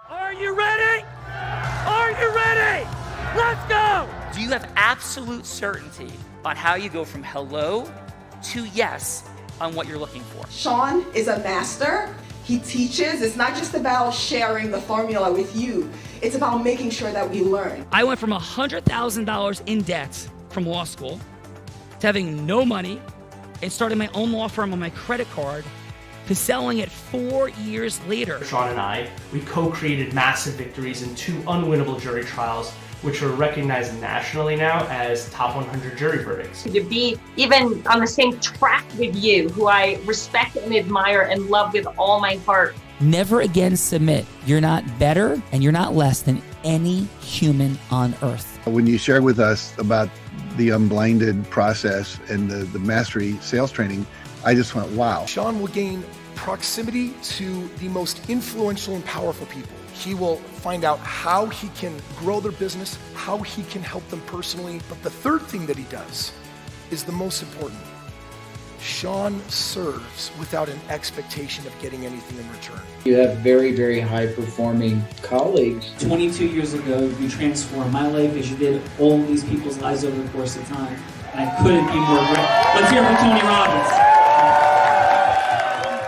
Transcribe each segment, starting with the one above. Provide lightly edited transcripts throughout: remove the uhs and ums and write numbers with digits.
Are you ready? Are you ready? Let's go! Do you have absolute certainty on how you go from hello to yes on what you're looking for? Sean is a master. He teaches. It's not just about sharing the formula with you. It's about making sure that we learn. I went from $100,000 in debt from law school to having no money and starting my own law firm on my credit card to selling it 4 years later. Sean and I, we co-created massive victories in 2 unwinnable jury trials, which are recognized nationally now as top 100 jury verdicts. To be even on the same track with you, who I respect and admire and love with all my heart. Never again submit. You're not better and you're not less than any human on earth. When you shared with us about the Unblinded process and the mastery sales training, I just went, wow. Sean will gain proximity to the most influential and powerful people. He will find out how he can grow their business, how he can help them personally. But the third thing that he does is the most important. Sean serves without an expectation of getting anything in return. You have very, very high-performing colleagues. 22 years ago, you transformed my life as you did all these people's lives over the course of time. And I couldn't be more grateful. Let's hear from Tony Robbins.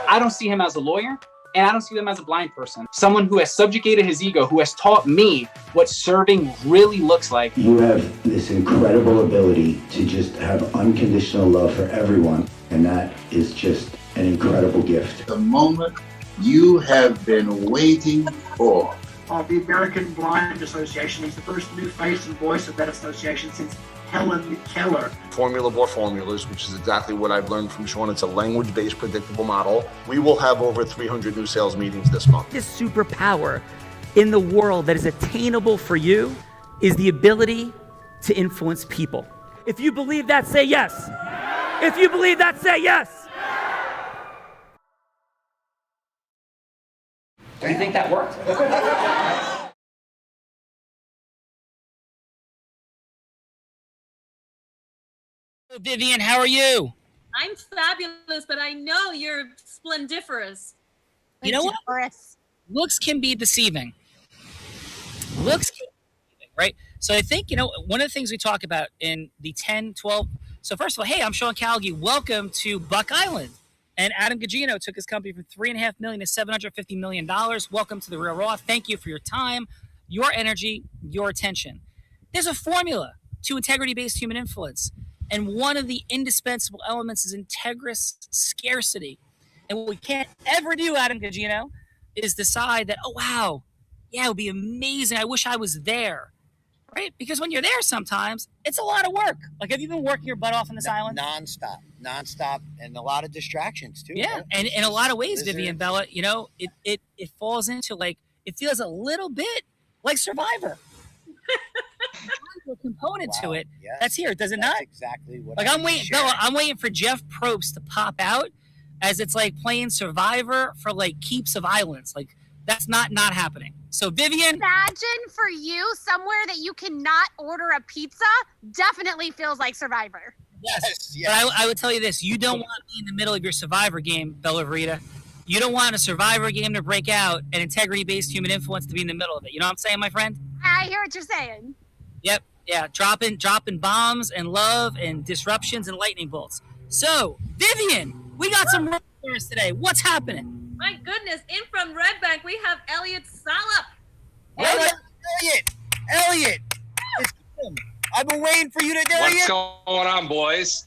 I don't see him as a lawyer, and I don't see him as a blind person. Someone who has subjugated his ego, who has taught me what serving really looks like. You have this incredible ability to just have unconditional love for everyone, and that is just an incredible gift. The moment you have been waiting for. Of the American Blind Association. He's the first new face and voice of that association since Helen Keller. Formula for formulas, which is exactly what I've learned from Sean. It's a language-based predictable model. We will have over 300 new sales meetings this month. This superpower in the world that is attainable for you is the ability to influence people. If you believe that, say yes. If you believe that, say yes. Do you think that worked? Vivian, how are you? I'm fabulous, but I know you're splendiferous. You know what? Looks can be deceiving. Right? So I think, one of the things we talk about in the 10, 12... So first of all, hey, I'm Sean Calgi. Welcome to Buck Island. And Adam Gugino took his company from $3.5 million to $750 million. Welcome to The Real Raw. Thank you for your time, your energy, your attention. There's a formula to integrity-based human influence. And one of the indispensable elements is integrous scarcity. And what we can't ever do, Adam Gugino, is decide that, oh, wow, yeah, it would be amazing. I wish I was there, right? Because when you're there sometimes, it's a lot of work. Like, have you been working your butt off on this island? Nonstop, and a lot of distractions, too. Yeah, right? And in a lot of ways, Vivian, Bella, it falls into, it feels a little bit like Survivor. Component to it that's here, does it not? Exactly what I'm waiting, Bella. I'm waiting for Jeff Probst to pop out as it's like playing Survivor for keeps of islands. That's not happening. So Vivian, imagine for you somewhere that you cannot order a pizza definitely feels like Survivor. Yes. But I would tell you this: you don't want to be in the middle of your Survivor game, Bella Verita. You don't want a Survivor game to break out and integrity-based human influence to be in the middle of it. You know what I'm saying, my friend? I hear what you're saying. Yep. Yeah, dropping bombs and love and disruptions and lightning bolts. So, Vivian, we got some rumors today. What's happening? My goodness, in from Red Bank, we have Elliot Salop. Elliot, it's him. I've been waiting for you to do it. What's going on, boys?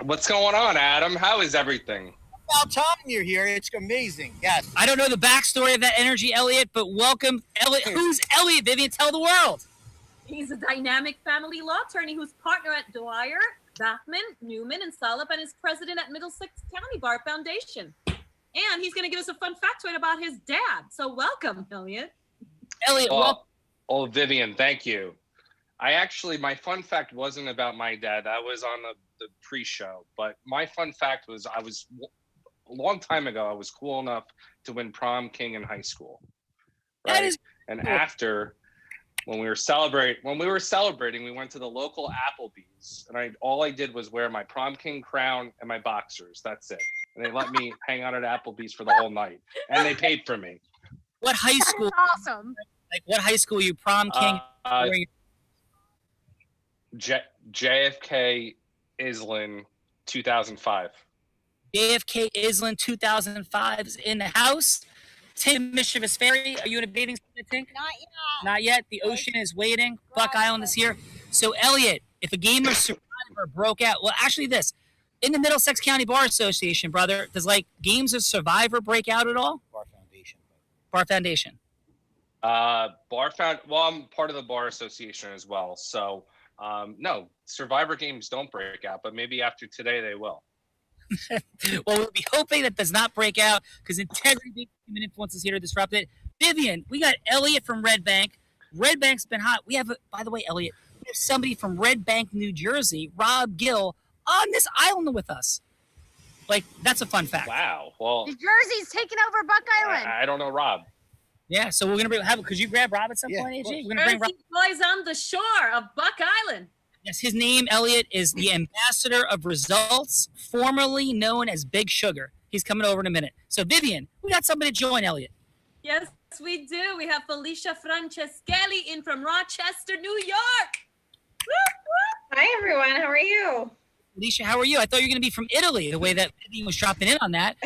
What's going on, Adam? How is everything? About time you're here. It's amazing. Yes. I don't know the backstory of that energy, Elliot, but welcome, Elliot. Who's Elliot, Vivian? Tell the world. He's a dynamic family law attorney who's partner at Dwyer, Bachman, Newman, and Salop, and is president at Middlesex County Bar Foundation. And he's going to give us a fun factoid about his dad. So welcome, Elliot. Elliot, Oh, Vivian, thank you. My fun fact wasn't about my dad. That was on the pre-show. But my fun fact was a long time ago, I was cool enough to win prom king in high school. Right? That is and cool. After... When we were celebrating, we went to the local Applebee's, and all I did was wear my prom king crown and my boxers. That's it. And they let me hang out at Applebee's for the whole night, and they paid for me. What high school? Awesome. Like what high school you prom king? JFK Island 2005. JFK Island 2005 is in the house. Tim Mischievous Ferry, are you in a bathing suit, Tink? Not yet. Not yet. The ocean is waiting. Buck Island is here. So, Elliot, if a game of Survivor broke out, well, actually, this in the Middlesex County Bar Association, brother, does like games of Survivor break out at all? Bar Foundation. Bar Foundation. Well, I'm part of the bar association as well. So, no, Survivor games don't break out, but maybe after today they will. Well, we'll be hoping that does not break out because integrity, human influence is here to disrupt it. Vivian, we got Elliot from Red Bank. Red Bank's been hot. We have, by the way, Elliot, we have somebody from Red Bank, New Jersey, Rob Gill, on this island with us. Like, that's a fun fact. Wow. Well, New Jersey's taking over Buck Island. I don't know Rob. Yeah, so we're gonna could you grab Rob at some point, AJ? We're gonna bring Rob. Boys on the shore of Buck Island. Yes, his name, Elliot, is the ambassador of results, formerly known as Big Sugar. He's coming over in a minute. So, Vivian, we got somebody to join Elliot. Yes, we do. We have Felicia Franceschelli in from Rochester, New York. Hi, everyone. How are you? Felicia, how are you? I thought you were going to be from Italy, the way that Vivian was dropping in on that.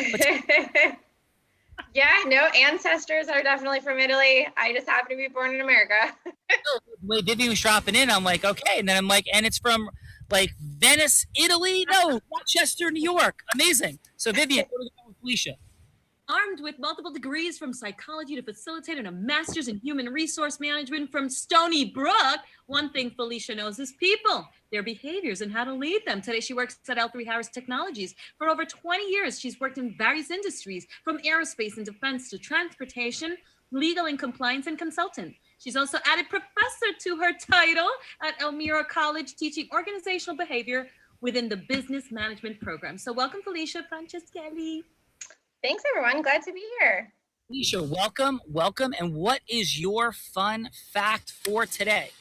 Yeah, no, ancestors are definitely from Italy. I just happen to be born in America. The way Vivian was dropping in, I'm like, okay. And then I'm like, and it's from like Venice, Italy? No, Rochester, New York. Amazing. So, Vivian, what are we doing with Felicia? Armed with multiple degrees from psychology to facilitate and a master's in human resource management from Stony Brook, one thing Felicia knows is people, their behaviors, and how to lead them. Today, she works at L3 Harris Technologies. For over 20 years, she's worked in various industries, from aerospace and defense to transportation, legal and compliance, and consultant. She's also added professor to her title at Elmira College, teaching organizational behavior within the business management program. So welcome, Felicia Franceschelli. Thanks, everyone. Glad to be here. Felicia, welcome. And what is your fun fact for today?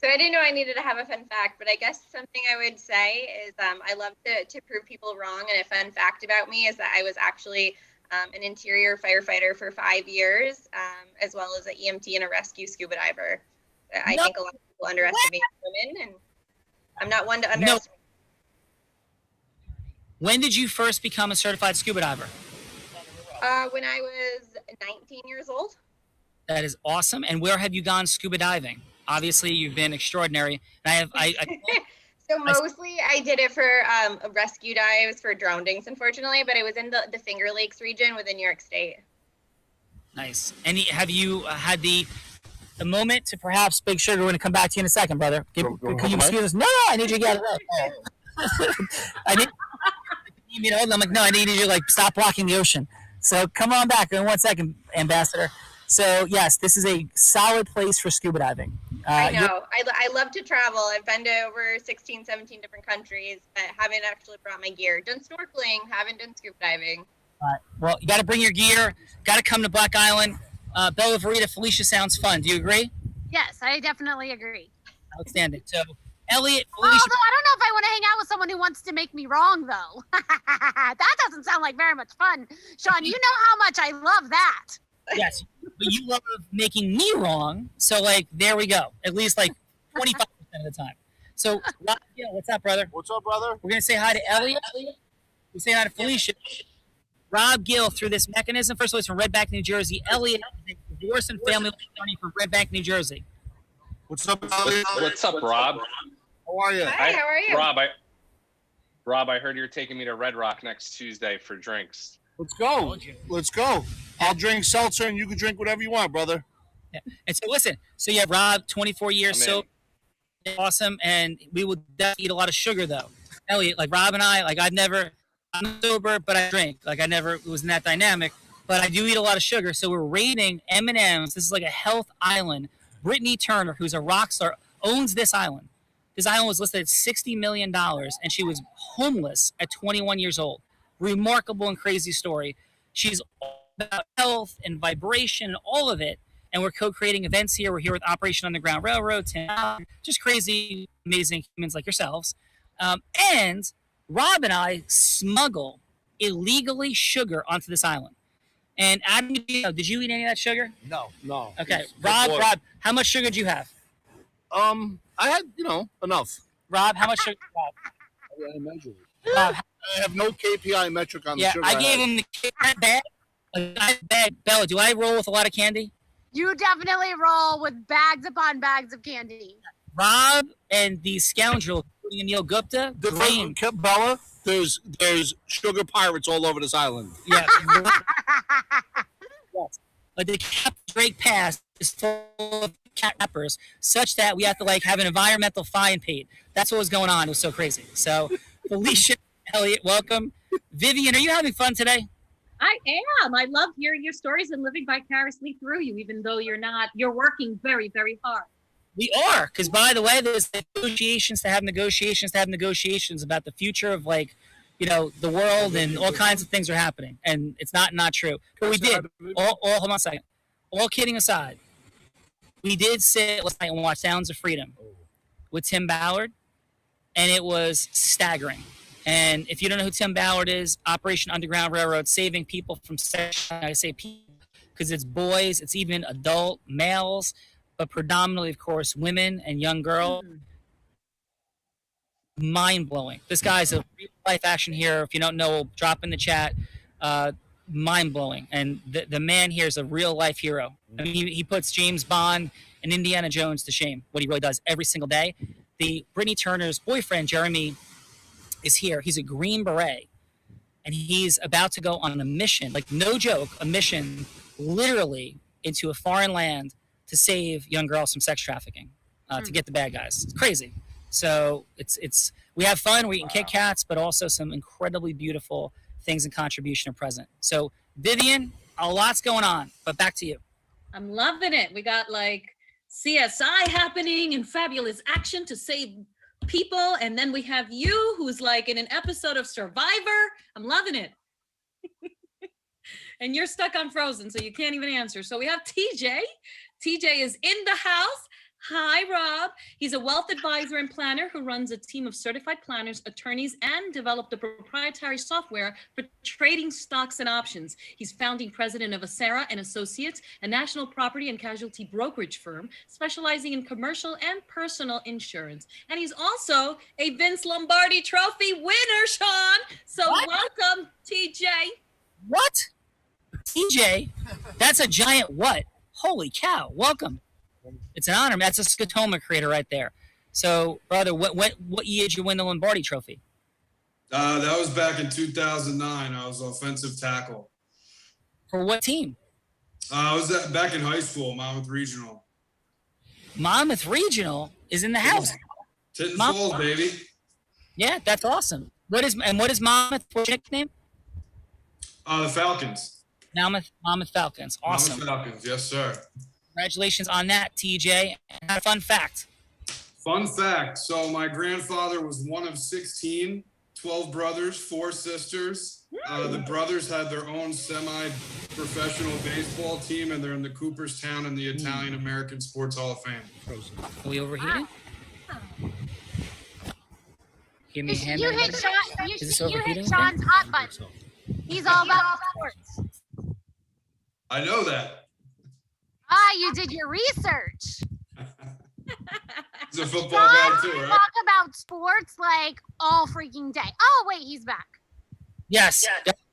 So I didn't know I needed to have a fun fact, but I guess something I would say is I love to prove people wrong. And a fun fact about me is that I was actually an interior firefighter for 5 years, as well as an EMT and a rescue scuba diver. I think a lot of people underestimate women, and I'm not one to underestimate. When did you first become a certified scuba diver? When I was 19 years old. That is awesome. And where have you gone scuba diving? Obviously, you've been extraordinary. And So mostly I did it for rescue dives for drownings, unfortunately, but it was in the Finger Lakes region within New York State. Nice. And have you had the moment to perhaps Big Sugar? We're going to come back to you in a second, brother. Can you excuse us? No, I need you to get it up. I need. You know, I'm like, no, I need you to like stop rocking the ocean. So come on back in 1 second, Ambassador. So yes, this is a solid place for scuba diving. I know. I love to travel. I've been to over 16, 17 different countries, but haven't actually brought my gear. Done snorkeling, haven't done scuba diving. All right. Well, you got to bring your gear. Got to come to Buck Island. Bella Verita, Felicia sounds fun. Do you agree? Yes, I definitely agree. Outstanding. So, Elliot, Although Felicia. I don't know if I want to hang out with someone who wants to make me wrong, though. That doesn't sound like very much fun. Sean, you know how much I love that. Yes, but you love making me wrong. So, like, there we go. At least like 25% of the time. So, what's up, brother? What's up, brother? We're going to say hi to Elliot. We say hi to Felicia. Rob Gill, through this mechanism. First of all, he's from Red Bank, New Jersey. Elliot is a divorce and family attorney from Red Bank, New Jersey. What's up, Elliot? What's up, Rob? How are you? Hi, how are you? Rob, I heard you're taking me to Red Rock next Tuesday for drinks. Let's go. Let's go. I'll drink seltzer and you can drink whatever you want, brother. Yeah. And so listen, so you have Rob, 24 years, so awesome, and we will definitely eat a lot of sugar though. Elliot, like Rob and I, like I'm sober, but I drink. Like it was in that dynamic, but I do eat a lot of sugar. So we're rating M&M's. This is like a health island. Brittany Turner, who's a rock star, owns this island. This island was listed at $60 million, and she was homeless at 21 years old. Remarkable and crazy story. She's all about health and vibration and all of it. And we're co-creating events here. We're here with Operation Underground Railroad, just crazy, amazing humans like yourselves. And Rob and I smuggle illegally sugar onto this island. And Adam, did you eat any of that sugar? No. Okay, Rob, how much sugar did you have? I had, enough. Rob, how much sugar did you have? I measured it. Rob, I have no KPI metric on the sugar. I gave him the bag. Bella, do I roll with a lot of candy? You definitely roll with bags upon bags of candy. Rob and these scoundrels, including Neil Gupta, Bella, there's sugar pirates all over this island. Yeah. But the Cap Drake Pass is full of cat wrappers, such that we have to have an environmental fine paid. That's what was going on. It was so crazy. So, Felicia, Elliot, welcome. Vivian, are you having fun today? I am. I love hearing your stories and living vicariously through you, even though you're working very, very hard. We are, because by the way, there's negotiations about the future of the world, and all kinds of things are happening, and it's not true. But we did. Hold on a second. All kidding aside, we did sit last night and watch Sounds of Freedom with Tim Ballard, and it was staggering. And if you don't know who Tim Ballard is, Operation Underground Railroad, saving people from sex. I say people because it's boys, it's even adult males, but predominantly, of course, women and young girls. Mind-blowing. This guy's a real-life action hero. If you don't know, drop in the chat. Mind-blowing. And the man here is a real-life hero. I mean, he puts James Bond and Indiana Jones to shame, what he really does every single day. The Brittany Turner's boyfriend, Jeremy, is here. He's a Green Beret, and he's about to go on a mission, no joke, a mission literally into a foreign land to save young girls from sex trafficking, to get the bad guys. It's crazy. So it's we have fun, we're eating Kit Kats, but also some incredibly beautiful things in contribution are present. So Vivian, a lot's going on, but back to you. I'm loving it. We got CSI happening and fabulous action to save people, and then we have you who's in an episode of Survivor. I'm loving it. And you're stuck on Frozen, so you can't even answer. So we have TJ. TJ is in the house. Hi, Rob. He's a wealth advisor and planner who runs a team of certified planners, attorneys, and developed a proprietary software for trading stocks and options. He's founding president of Acera and Associates, a national property and casualty brokerage firm specializing in commercial and personal insurance. And he's also a Vince Lombardi Trophy winner, Sean. So welcome, TJ. What? TJ? That's a giant what? Holy cow. Welcome. It's an honor. That's a Scotoma creator right there. So, brother, what year did you win the Lombardi Trophy? That was back in 2009. I was offensive tackle. For what team? I was back in high school, Monmouth Regional. Monmouth Regional is in the house. Titton Falls, baby. Yeah, that's awesome. What is Monmouth? What's your nickname? The Falcons. Monmouth Falcons. Awesome. Monmouth Falcons, yes, sir. Congratulations on that, TJ. And a fun fact. Fun fact. So my grandfather was one of 16, 12 brothers, 4 sisters. The brothers had their own semi-professional baseball team, and they're in the Cooperstown and the Italian American Sports Hall of Fame. Are we overheated? Give me a hand. You hit Sean's hot button. He's all about sports. I know that. You did your research. He's a football guy too, right? Talk about sports all freaking day. Oh, wait, he's back. Yes.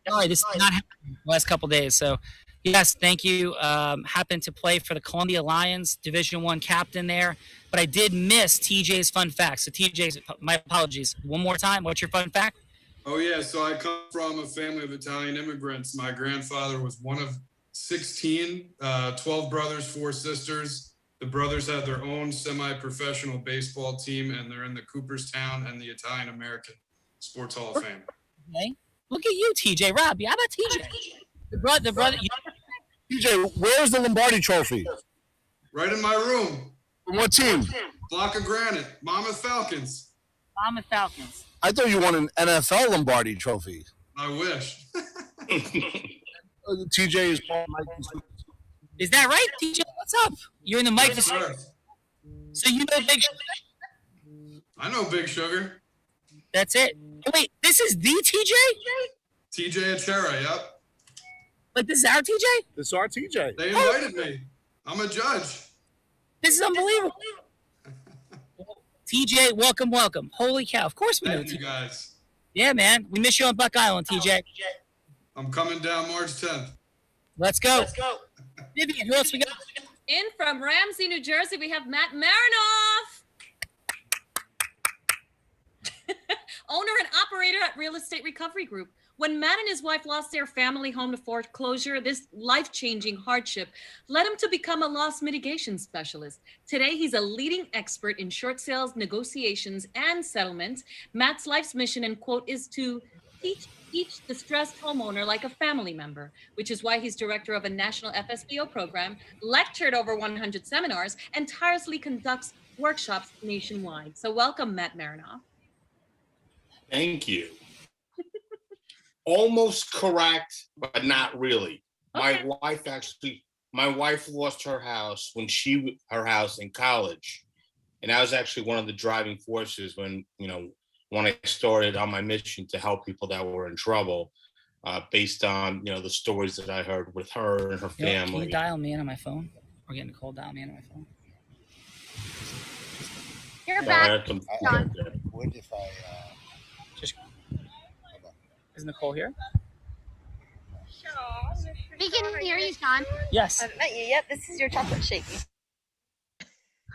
Sorry, this is not happening the last couple of days. So, yes, thank you. Happened to play for the Columbia Lions, Division I captain there. But I did miss TJ's fun fact. So, TJ's, my apologies. One more time. What's your fun fact? Oh, yeah. So I come from a family of Italian immigrants. My grandfather was one of 16, 12 brothers, 4 sisters. The brothers had their own semi-professional baseball team, and they're in the Cooperstown and the Italian American Sports Hall of Fame. Okay. Look at you, TJ. Rob, how about TJ? The brother. TJ, where's the Lombardi Trophy? Right in my room. From what team? Block of granite. Monmouth Falcons. Monmouth Falcons. I thought you won an NFL Lombardi Trophy. I wish. TJ is Paul Mike. Is that right, TJ? What's up? You're in the mic. Yes, so you know Big Sugar? I know Big Sugar. That's it. Oh, wait, this is the TJ? TJ Achera, yep. Like, this is our TJ? This is our TJ. They invited me. I'm a judge. This is unbelievable. TJ, welcome, welcome. Holy cow. Of course we know Thank you TJ. guys. Yeah, man. We miss you on Buck Island, TJ. I'm coming down March 10th. Let's go. Vivian, who else we got? In from Ramsey, New Jersey, we have Matt Marinoff. Owner and operator at Real Estate Recovery Group. When Matt and his wife lost their family home to foreclosure, this life-changing hardship led him to become a loss mitigation specialist. Today, he's a leading expert in short sales, negotiations, and settlements. Matt's life's mission, and quote, is to teach each distressed homeowner like a family member, which is why he's director of a national FSBO program, lectured over 100 seminars, and tirelessly conducts workshops nationwide. So welcome, Matt Marinoff. Thank you. Almost correct, but not really. Okay. My wife lost her house her house in college. And that was actually one of the driving forces when I started on my mission to help people that were in trouble, based on, the stories that I heard with her and her family. Can you dial me in on my phone? Or getting a call, dial me in on my phone. You're back. Sean. What if I Is Nicole here? We can hear you, Sean. Yes. I haven't met you yet. This is your chocolate shake.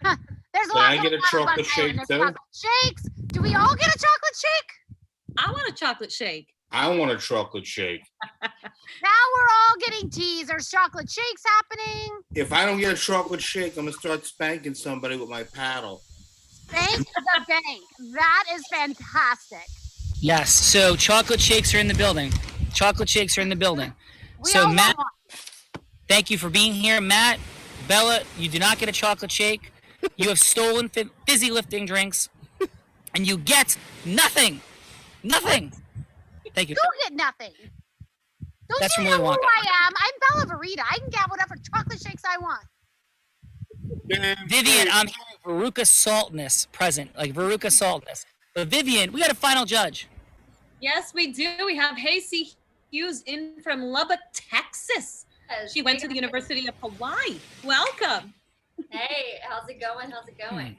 There's a Can lot I get a going on chocolate Buck shake Island. There's too? chocolate shakes. Do we all get a chocolate shake? I want a chocolate shake. I want a chocolate shake. Now we're all getting teased. There's chocolate shakes happening. If I don't get a chocolate shake, I'm gonna start spanking somebody with my paddle. Thank the bank. That is fantastic. Yes. So chocolate shakes are in the building. Chocolate shakes are in the building. We So all Matt, want thank you for being here. Matt, Bella, you do not get a chocolate shake. You have stolen fizzy lifting drinks, and you get nothing. Nothing. Thank you. You get nothing. Don't That's you from know Willy who Wonka. I am? I'm Bella Verita. I can get whatever chocolate shakes I want. Vivian, I'm hearing Veruca Saltness present, like Veruca Saltness. But Vivian, we got a final judge. Yes, we do. We have Hasey Hughes in from Lubbock, Texas. She went to the University of Hawaii. Welcome. Hey, how's it going? How's it going?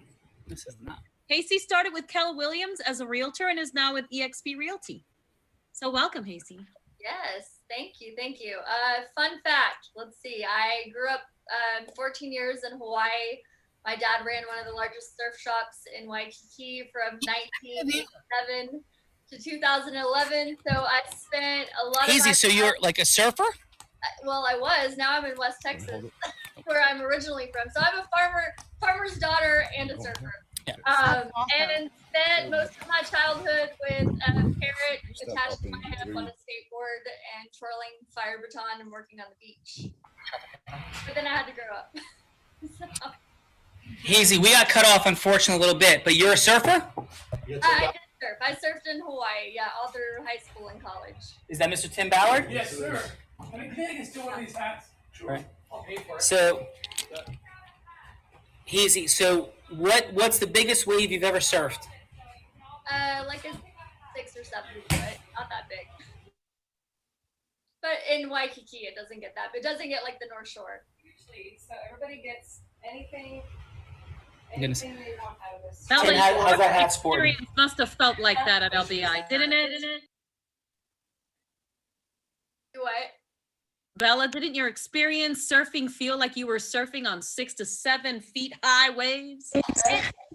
This is not. Hasey started with Keller Williams as a realtor and is now with eXp Realty. So welcome, Hasey. Yes, thank you, thank you. Fun fact, let's see. I grew up 14 years in Hawaii. My dad ran one of the largest surf shops in Waikiki from 1987 to 2011. So I spent a lot of my Easy. So you're like a surfer? Well, I was. Now I'm in West Texas, where I'm originally from. So I'm a farmer's daughter and a surfer. Yeah. And spent most of my childhood with a parrot attached to my hip on a skateboard and twirling fire baton and working on the beach. But then I had to grow up. So, Hazy, we got cut off unfortunately a little bit, but you're a surfer? I did surf. I surfed in Hawaii, yeah, all through high school and college. Is that Mr. Tim Ballard? Yes, sir. Can I get still one of these hats? Sure. Right. I'll pay for it. So, Hazy, so what's the biggest wave you've ever surfed? Like a 6 or 7 foot, not that big. But in Waikiki, it doesn't get that. It doesn't get like the North Shore. Usually, so everybody gets anything they want out of this. Tim, how's that hat sporting? Experience must have felt like that at LBI, didn't it? What? Bella, didn't your experience surfing feel like you were surfing on 6 to 7 feet high waves? It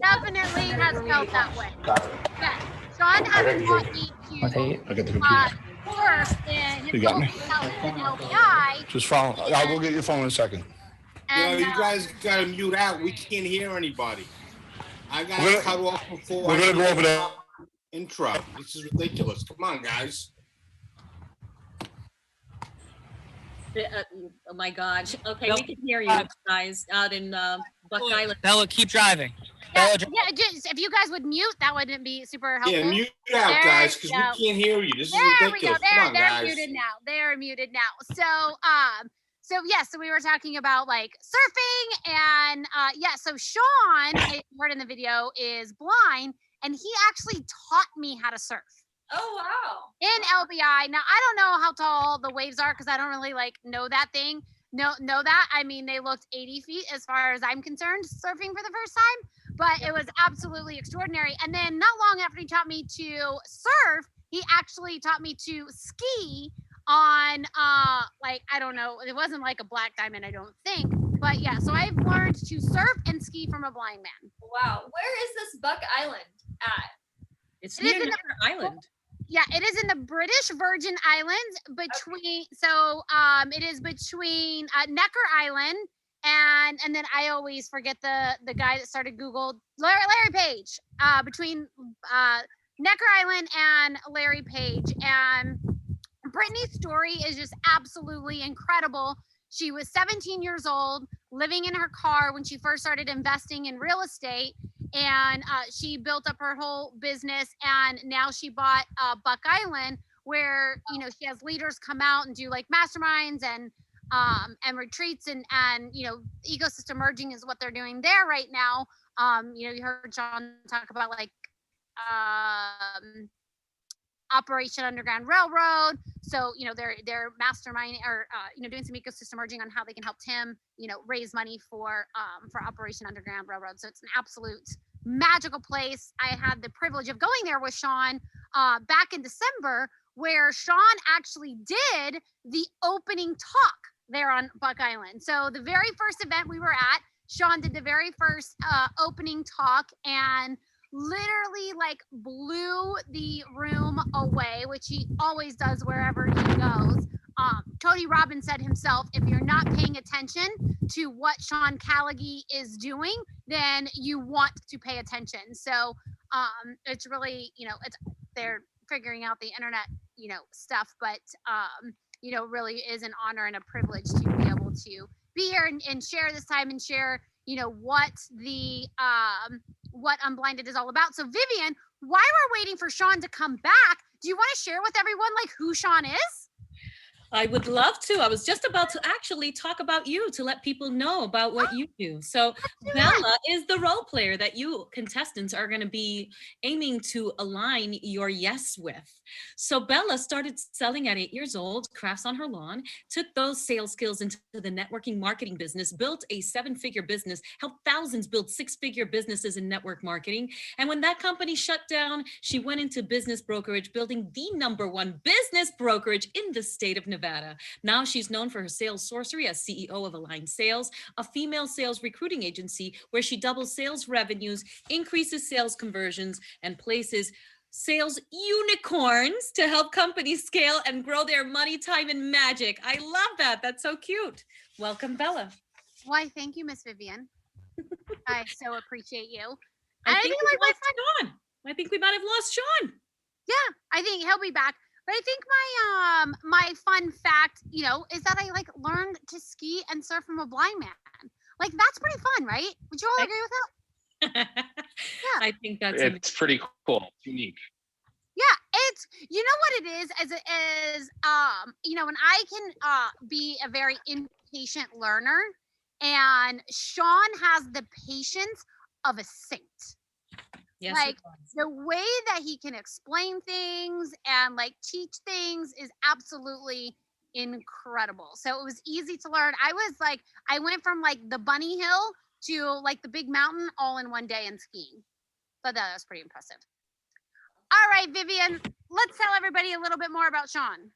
definitely has felt that way. Yeah. Sean hasn't taught me to surf in his own house in LBI. Just follow? I'll go get your phone in a second. And, you guys gotta mute out. We can't hear anybody. I We're gotta gonna- cut off before we're gonna go over there. Intro. This is ridiculous. Come on, guys. Oh my gosh. Okay, we can hear you guys out in Buck Island. Bella, keep driving. yeah, just, if you guys would mute, that wouldn't be super helpful. Yeah, mute out, There guys, because we go. we can't hear you. This is There we go. ridiculous. Come on, They're guys. muted now. They're muted now. So so we were talking about like surfing and so Sean, if you heard in the video, is blind and he actually taught me how to surf. Oh, wow. In LBI. Now, I don't know how tall the waves are because I don't really like know that thing. Know that. I mean, they looked 80 feet as far as I'm concerned, surfing for the first time, but it was absolutely extraordinary. And then not long after he taught me to surf, he actually taught me to ski on like, I don't know, it wasn't like a black diamond, I don't think. But yeah, so I've learned to surf and ski from a blind man. Wow. Where is this Buck Island at? It's near Necker Island. Yeah, it is in the British Virgin Islands between, it is between Necker Island and then I always forget the guy that started Google, Larry Page, between Necker Island and Larry Page. And Brittany's story is just absolutely incredible. She was 17 years old, living in her car when she first started investing in real estate. And she built up her whole business, and now she bought Buck Island, where she has leaders come out and do like masterminds and retreats and ecosystem merging is what they're doing there right now. You heard John talk about like Operation Underground Railroad. So they're masterminding or doing some ecosystem merging on how they can help Tim raise money for Operation Underground Railroad. So it's an absolute magical place. I had the privilege of going there with Sean back in December, where Sean actually did the opening talk there on Buck Island. So the very first event we were at, Sean did the very first opening talk and literally like blew the room away, which he always does wherever he goes. Tony Robbins said himself, if you're not paying attention to what Sean Callagy is doing, then you want to pay attention. So it's really, they're figuring out the internet, stuff, but really is an honor and a privilege to be able to be here and share this time and share, what the what Unblinded is all about. So Vivian, while we're waiting for Sean to come back, do you want to share with everyone like who Sean is? I would love to. I was just about to actually talk about you to let people know about what you do. So Bella is the role player that you contestants are going to be aiming to align your yes with. So Bella started selling at 8 years old, crafts on her lawn, took those sales skills into the networking marketing business, built a 7-figure business, helped thousands build 6-figure businesses in network marketing. And when that company shut down, she went into business brokerage, building the #1 business brokerage in the state of Nevada. Now she's known for her sales sorcery as CEO of Align Sales, a female sales recruiting agency where she doubles sales revenues, increases sales conversions, and places sales unicorns to help companies scale and grow their money, time, and magic. I love that. That's so cute. Welcome, Bella. Why, thank you, Miss Vivian. I so appreciate you. I think we might have lost Sean. Yeah, I think he'll be back. But I think my fun fact, is that I like learned to ski and surf from a blind man. Like that's pretty fun, right? Would you all agree with that? Yeah. I think it's pretty cool. It's unique. Yeah, it's what it is and I can be a very impatient learner, and Sean has the patience of a saint. Yes, like the way that he can explain things and like teach things is absolutely incredible. So it was easy to learn. I went from like the bunny hill to like the big mountain all in one day in skiing. So that was pretty impressive. All right, Vivian, let's tell everybody a little bit more about Sean.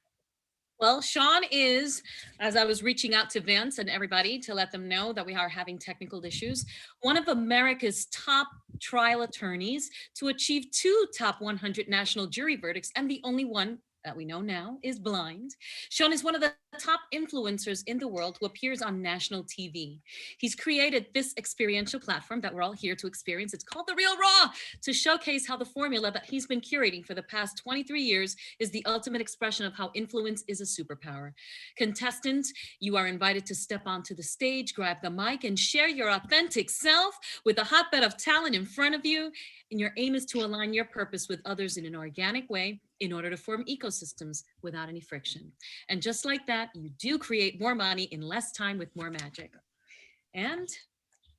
Well, Sean is, as I was reaching out to Vince and everybody to let them know that we are having technical issues, one of America's top trial attorneys to achieve 2 top 100 national jury verdicts, and the only one that we know now is blind. Sean is one of the top influencers in the world who appears on national TV. He's created this experiential platform that we're all here to experience. It's called The Real Raw, to showcase how the formula that he's been curating for the past 23 years is the ultimate expression of how influence is a superpower. Contestants, you are invited to step onto the stage, grab the mic, and share your authentic self with a hotbed of talent in front of you. And your aim is to align your purpose with others in an organic way in order to form ecosystems without any friction. And just like that, you do create more money in less time with more magic. And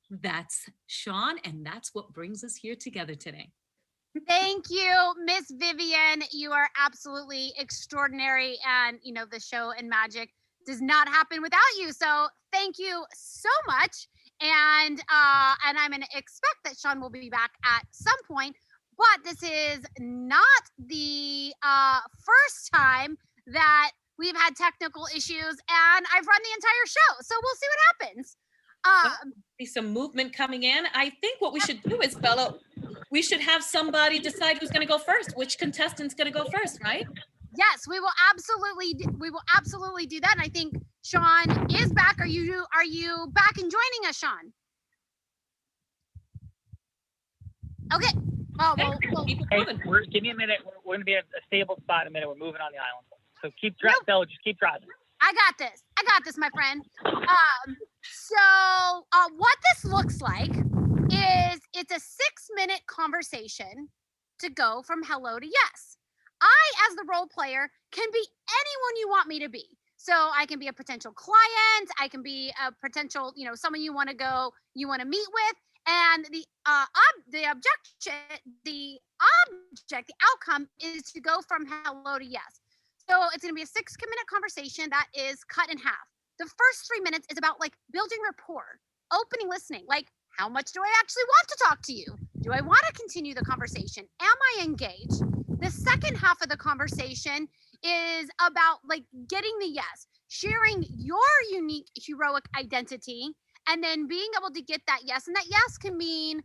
that's Sean, and that's what brings us here together today. Thank you, Miss Vivian. You are absolutely extraordinary, and you know the show and magic does not happen without you. So thank you so much, and I'm going to expect that Sean will be back at some point. But this is not the first time that we've had technical issues, and I've run the entire show. So we'll see what happens. See some movement coming in. I think what we should do is, Bella, we should have somebody decide who's going to go first. Which contestant's going to go first, right? Yes, we will absolutely do that. And I think Sean is back. Are you back and joining us, Sean? Okay. Oh, well, Hey, give me a minute. We're going to be at a stable spot in a minute. We're moving on the island. So Bella, just keep driving. I got this, my friend. So what this looks like is it's a 6-minute conversation to go from hello to yes. I, as the role player, can be anyone you want me to be. So I can be a potential client. I can be a potential, someone you want to meet with. And the outcome is to go from hello to yes. So it's going to be a 6-minute conversation that is cut in half. The first 3 minutes is about like building rapport, opening listening. Like, how much do I actually want to talk to you? Do I want to continue the conversation? Am I engaged? The second half of the conversation is about like getting the yes, sharing your unique heroic identity, and then being able to get that yes. And that yes can mean,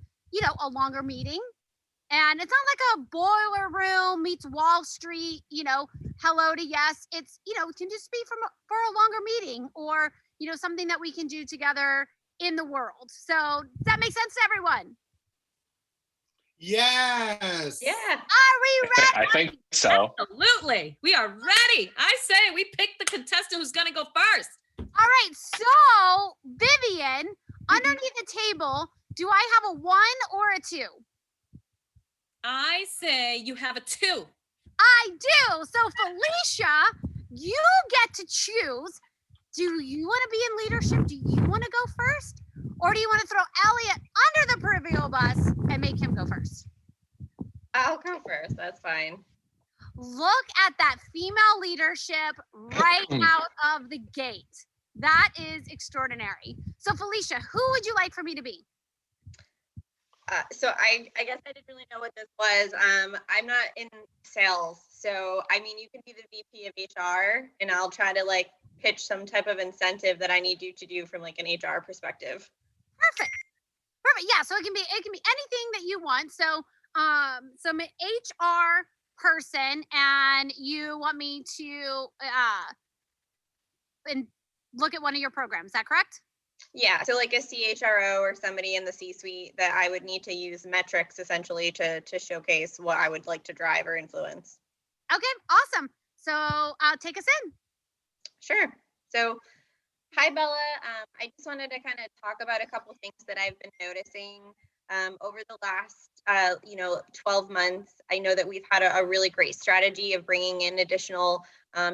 a longer meeting. And it's not like a boiler room meets Wall Street, hello to yes. It's, it can just be for a longer meeting or, something that we can do together in the world. So does that make sense to everyone? Yes. Yeah. Are we ready? I think so. Absolutely. We are ready. I say we pick the contestant who's going to go first. All right. So, Vivian, underneath the table, do I have a 1 or a 2? I say you have a 2. I do. So, Felicia, you get to choose. Do you want to be in leadership? Do you want to go first? Or do you want to throw Elliot under the proverbial bus and make him go first? I'll go first. That's fine. Look at that female leadership right out of the gate. That is extraordinary. So, Felicia, who would you like for me to be? So I guess I didn't really know what this was. I'm not in sales. So, I mean, you can be the VP of HR and I'll try to like pitch some type of incentive that I need you to do from like an HR perspective. Perfect. Yeah. So it can be anything that you want. So, I'm an HR person and you want me to and look at one of your programs. Is that correct? Yeah, so like a CHRO or somebody in the C-suite that I would need to use metrics essentially to showcase what I would like to drive or influence. Okay, awesome. So take us in. Sure. So hi, Bella. I just wanted to kind of talk about a couple things that I've been noticing over the last 12 months. I know that we've had a really great strategy of bringing in additional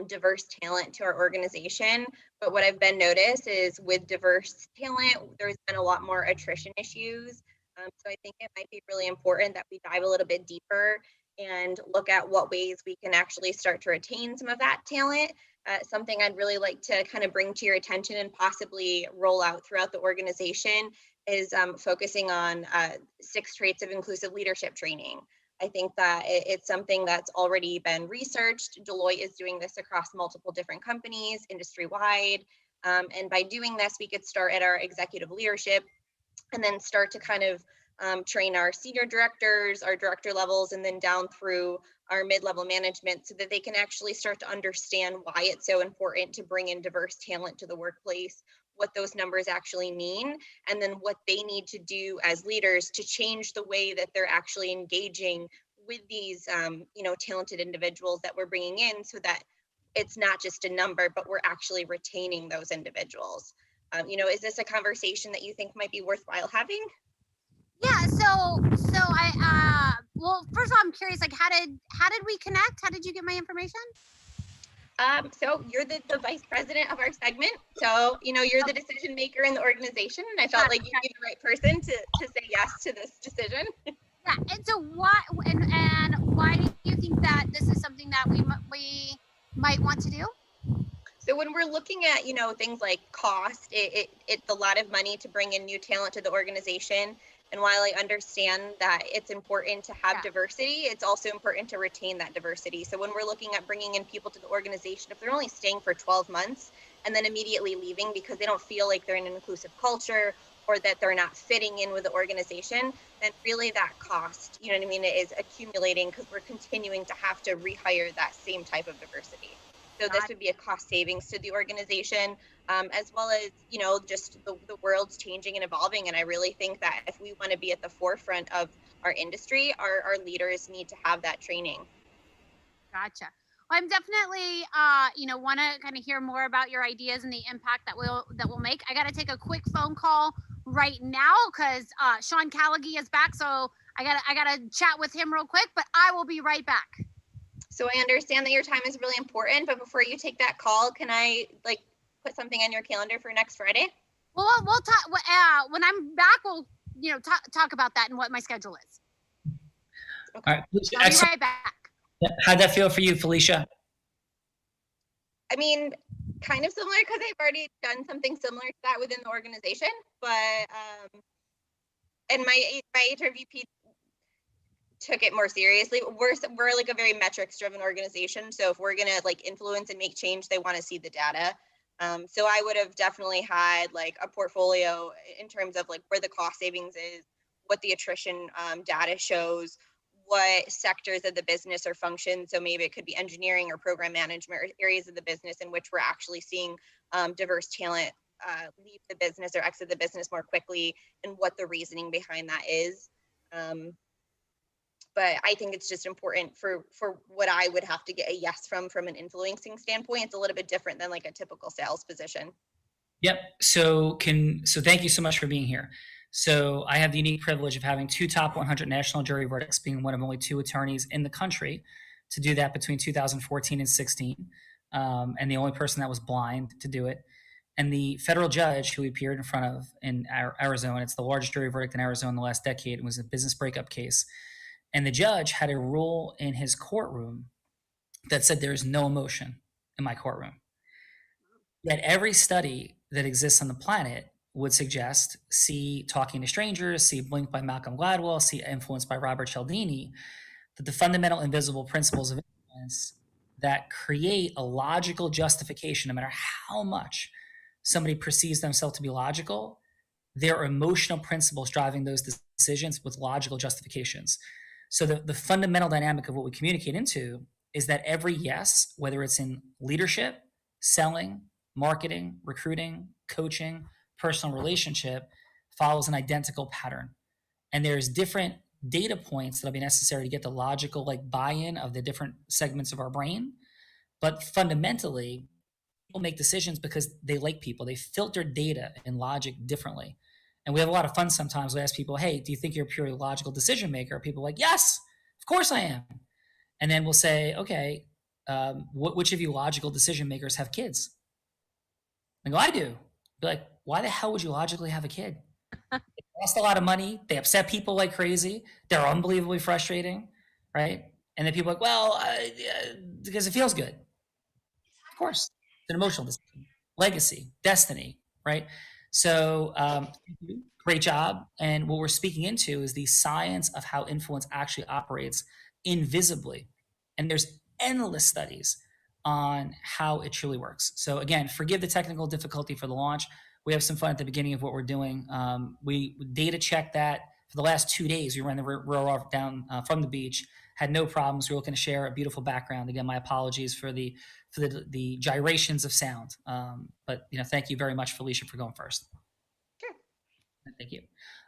diverse talent to our organization. But what I've been noticed is with diverse talent, there's been a lot more attrition issues. So I think it might be really important that we dive a little bit deeper and look at what ways we can actually start to retain some of that talent. Something I'd really like to kind of bring to your attention and possibly roll out throughout the organization is focusing on 6 traits of inclusive leadership training. I think that it's something that's already been researched. Deloitte is doing this across multiple different companies, industry-wide. And by doing this, we could start at our executive leadership and then start to kind of train our senior directors, our director levels, and then down through our mid-level management so that they can actually start to understand why it's so important to bring in diverse talent to the workplace, what those numbers actually mean, and then what they need to do as leaders to change the way that they're actually engaging with these, talented individuals that we're bringing in so that it's not just a number, but we're actually retaining those individuals. Is this a conversation that you think might be worthwhile having? Yeah, so I well, first of all, I'm curious, like how did we connect? How did you get my information? So you're the vice president of our segment. So, you're the decision maker in the organization. And I felt like you'd be the right person to say yes to this decision. Yeah, and so why and why do you think that this is something that we might want to do? So when we're looking at, things like cost, it's a lot of money to bring in new talent to the organization. And while I understand that it's important to have diversity, it's also important to retain that diversity. So when we're looking at bringing in people to the organization, if they're only staying for 12 months and then immediately leaving because they don't feel like they're in an inclusive culture or that they're not fitting in with the organization, then really that cost, is accumulating because we're continuing to have to rehire that same type of diversity. So this would be a cost savings to the organization, as well as, just the world's changing and evolving. And I really think that if we want to be at the forefront of our industry, our leaders need to have that training. Gotcha. Well, I'm definitely, want to kind of hear more about your ideas and the impact that we'll make. I got to take a quick phone call right now because Sean Callaghy is back. So I gotta chat with him real quick, but I will be right back. So I understand that your time is really important, but before you take that call, can I put something on your calendar for next Friday? Well, we'll talk when I'm back. We'll talk about that and what my schedule is. Okay. All right. I'll be right back. How'd that feel for you, Felicia? I mean, kind of similar because I've already done something similar to that within the organization, but and my HRVP took it more seriously. We're like a very metrics driven organization. So if we're going to influence and make change, they want to see the data. So I would have definitely had a portfolio in terms of where the cost savings is, what the attrition data shows, what sectors of the business are functions. So maybe it could be engineering or program management or areas of the business in which we're actually seeing diverse talent leave the business or exit the business more quickly, and what the reasoning behind that is. But I think it's just important for what I would have to get a yes from an influencing standpoint. It's a little bit different than a typical sales position. Yep. So thank you so much for being here. So I have the unique privilege of having 2 top 100 national jury verdicts, being one of only 2 attorneys in the country to do that between 2014 and 16, and the only person that was blind to do it. And the federal judge who we appeared in front of in Arizona, it's the largest jury verdict in Arizona in the last decade. It was a business breakup case. And the judge had a rule in his courtroom that said there is no emotion in my courtroom. Yet every study that exists on the planet would suggest, see Talking to Strangers, see Blink by Malcolm Gladwell, see Influence by Robert Cialdini, that the fundamental invisible principles of influence that create a logical justification, no matter how much somebody perceives themselves to be logical, there are emotional principles driving those decisions with logical justifications. So the fundamental dynamic of what we communicate into is that every yes, whether it's in leadership, selling, marketing, recruiting, coaching, personal relationship, follows an identical pattern. And there's different data points that'll be necessary to get the logical buy-in of the different segments of our brain. But fundamentally, people make decisions because they like people. They filter data and logic differently. And we have a lot of fun sometimes. We ask people, hey, do you think you're a purely logical decision maker? People are like, yes, of course I am. And then we'll say, okay, which of you logical decision makers have kids? I go, I do. Be like, why the hell would you logically have a kid? They cost a lot of money. They upset people like crazy. They're unbelievably frustrating, right? And then people are like, well, because it feels good. Of course, it's an emotional decision. Legacy, destiny, right? So great job. And what we're speaking into is the science of how influence actually operates invisibly. And there's endless studies on how it truly works. So again, forgive the technical difficulty for the launch. We have some fun at the beginning of what we're doing. We data checked that for the last 2 days. We ran the row down from the beach, had no problems. We were looking to share a beautiful background. Again, my apologies for the gyrations of sound. But thank you very much, Felicia, for going first. Sure. Thank you.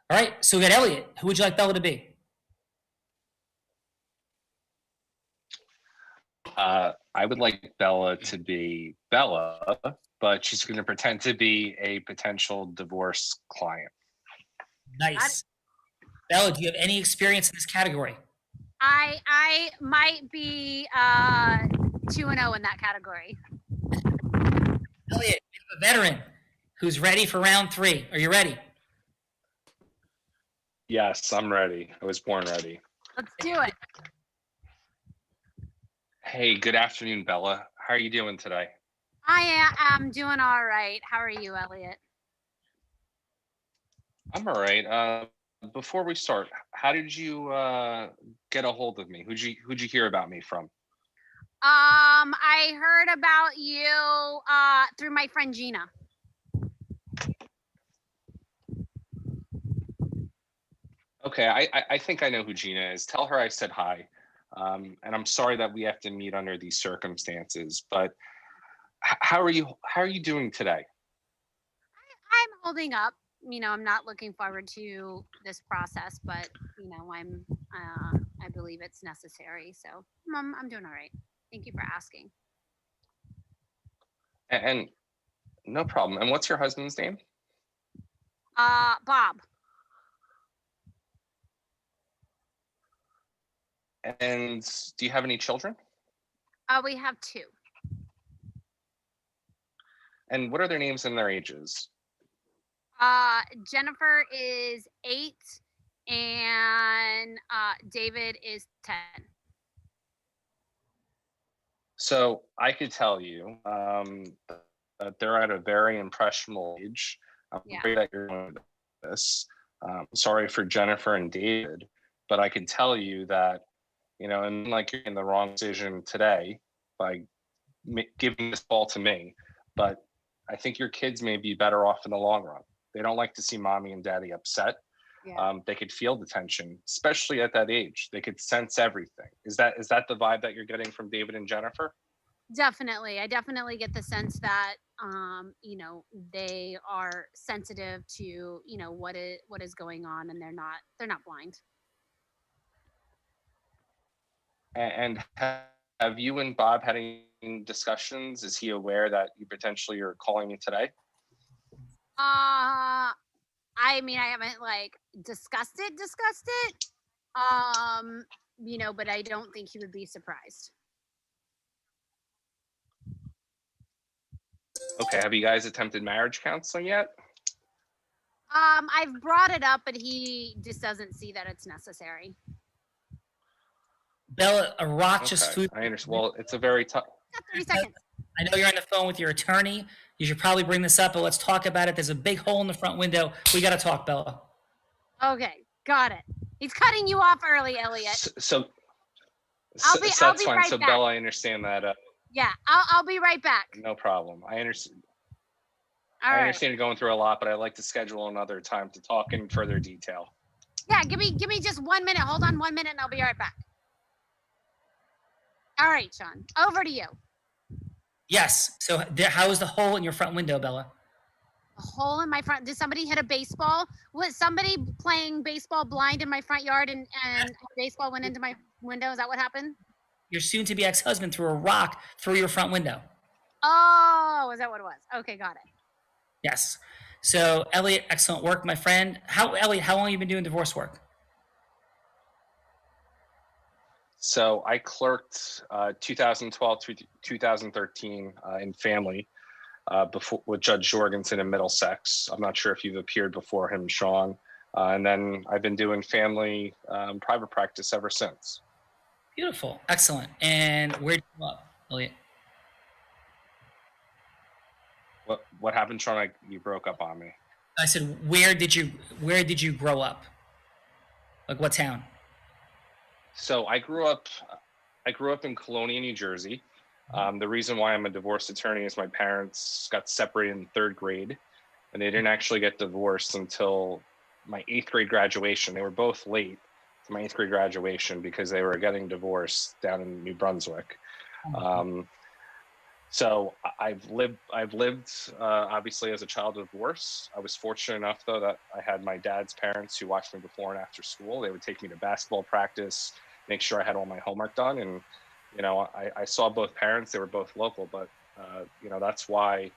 All right, so we got Elliot. Who would you like Bella to be? I would like Bella to be Bella, but she's going to pretend to be a potential divorce client. Nice. Bella, do you have any experience in this category? I might be 2-0 in that category. Elliot, we have a veteran who's ready for round 3. Are you ready? Yes, I'm ready. I was born ready. Let's do it. Hey, good afternoon, Bella. How are you doing today? I am doing all right. How are you, Elliot? I'm all right. Before we start, how did you get a hold of me? Who'd you hear about me from? I heard about you through my friend Gina. Okay, I think I know who Gina is. Tell her I said hi. And I'm sorry that we have to meet under these circumstances, but how are you doing today? I'm holding up. You know, I'm not looking forward to this process, but you know, I believe it's necessary. So I'm doing all right. Thank you for asking. And no problem. And what's your husband's name? Bob. And do you have any children? We have 2. And what are their names and their ages? Jennifer is 8 and David is 10. So I could tell you that they're at a very impressionable age. I'm afraid that you're doing this. Sorry for Jennifer and David, but I can tell you that, you know, and like you're in the wrong decision today by giving this ball to me, but I think your kids may be better off in the long run. They don't like to see mommy and daddy upset. Yeah. They could feel the tension, especially at that age. They could sense everything. Is that the vibe that you're getting from David and Jennifer? Definitely. I definitely get the sense that you know, they are sensitive to, you know, what is going on, and they're not blind. And have you and Bob had any discussions? Is he aware that you potentially are calling me today? I mean, I haven't like discussed it. You know, but I don't think he would be surprised. Okay, have you guys attempted marriage counseling yet? I've brought it up, but he just doesn't see that it's necessary. Bella, a rock just flew. I understand. Well, it's a very tough. 30 seconds. I know you're on the phone with your attorney. You should probably bring this up, but let's talk about it. There's a big hole in the front window. We got to talk, Bella. Okay, got it. He's cutting you off early, Elliot. So I'll be that's fine. right so back. Bella, I understand that. Yeah, I'll be right back. No problem. I understand. All I right. understand you're going through a lot, but I'd like to schedule another time to talk in further detail. Yeah, give me just 1 minute. Hold on 1 minute, and I'll be right back. All right, Sean, over to you. Yes. So how is the hole in your front window, Bella? A hole in my front. Did somebody hit a baseball? Was somebody playing baseball blind in my front yard, and a baseball went into my window? Is that what happened? Your soon-to-be ex-husband threw a rock through your front window. Oh, is that what it was? Okay, got it. Yes. So, Elliot, excellent work, my friend. Elliot, how long have you been doing divorce work? So I clerked 2012 through 2013 in family before with Judge Jorgensen in Middlesex. I'm not sure if you've appeared before him, Sean. And then I've been doing family private practice ever since. Beautiful. Excellent. And where did you grow up, Elliot? What happened, Sean? You broke up on me. I said, where did you grow up? Like what town? So I grew up in Colonia, New Jersey. The reason why I'm a divorce attorney is my parents got separated in 3rd grade, and they didn't actually get divorced until my 8th grade graduation. They were both late to my 8th grade graduation because they were getting divorced down in New Brunswick. So I've lived obviously as a child of divorce. I was fortunate enough though that I had my dad's parents who watched me before and after school. They would take me to basketball practice, make sure I had all my homework done. And, you know, I saw both parents, they were both local, but, you know, that's why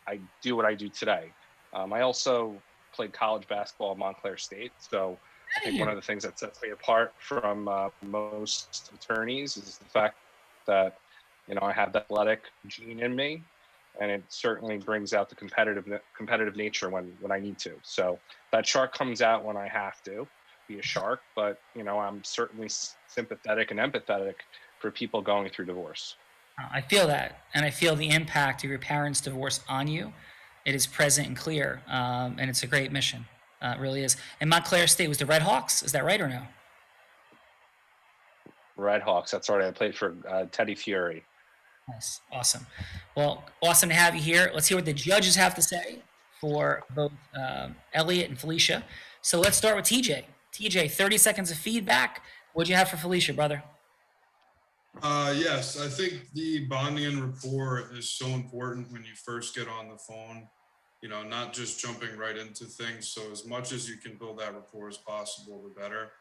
I do what I do today. I also played college basketball at Montclair State. So I think one of the things that sets me apart from most attorneys is the fact that, you know, I have the athletic gene in me, and it certainly brings out the competitive nature when I need to. So that chart comes out when I have to. be a shark, but I'm certainly sympathetic and empathetic for people going through divorce. I feel that, and I feel the impact of your parents' divorce on you. It is present and clear, and it's a great mission. It really is. And Montclair State was the Red Hawks. Is that right or no? Red Hawks. That's right. I played for Teddy Fury. Nice. Awesome. Well, awesome to have you here. Let's hear what the judges have to say for both Elliot and Felicia. So let's start with TJ. TJ, 30 seconds of feedback. What'd you have for Felicia, brother? Yes, I think the bonding and rapport is so important when you first get on the phone, not just jumping right into things. So as much as you can build that rapport as possible, the better.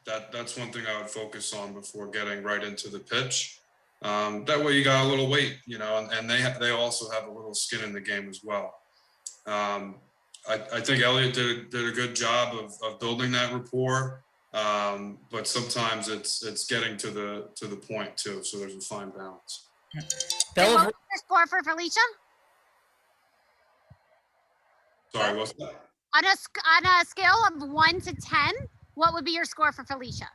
That's one thing I would focus on before getting right into the pitch. That way you got a little weight, and they also have a little skin in the game as well. I think Elliot did a good job of building that rapport. But sometimes it's getting to the point too. So there's a fine balance. What was your score for Felicia? Sorry, what's that? On a scale of 1 to 10, what would be your score for Felicia?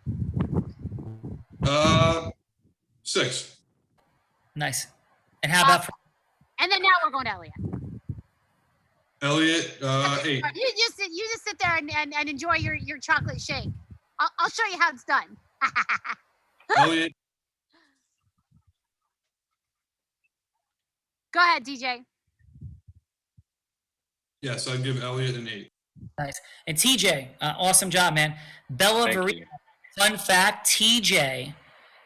6. Nice. And how about? And then now we're going to Elliot. Elliot, 8. You just sit there and enjoy your chocolate shake. I'll show you how it's done. Elliot. Go ahead, DJ. Yes, I'd give Elliot an 8. Nice. And TJ, awesome job, man. Bella Verita. Fun fact, TJ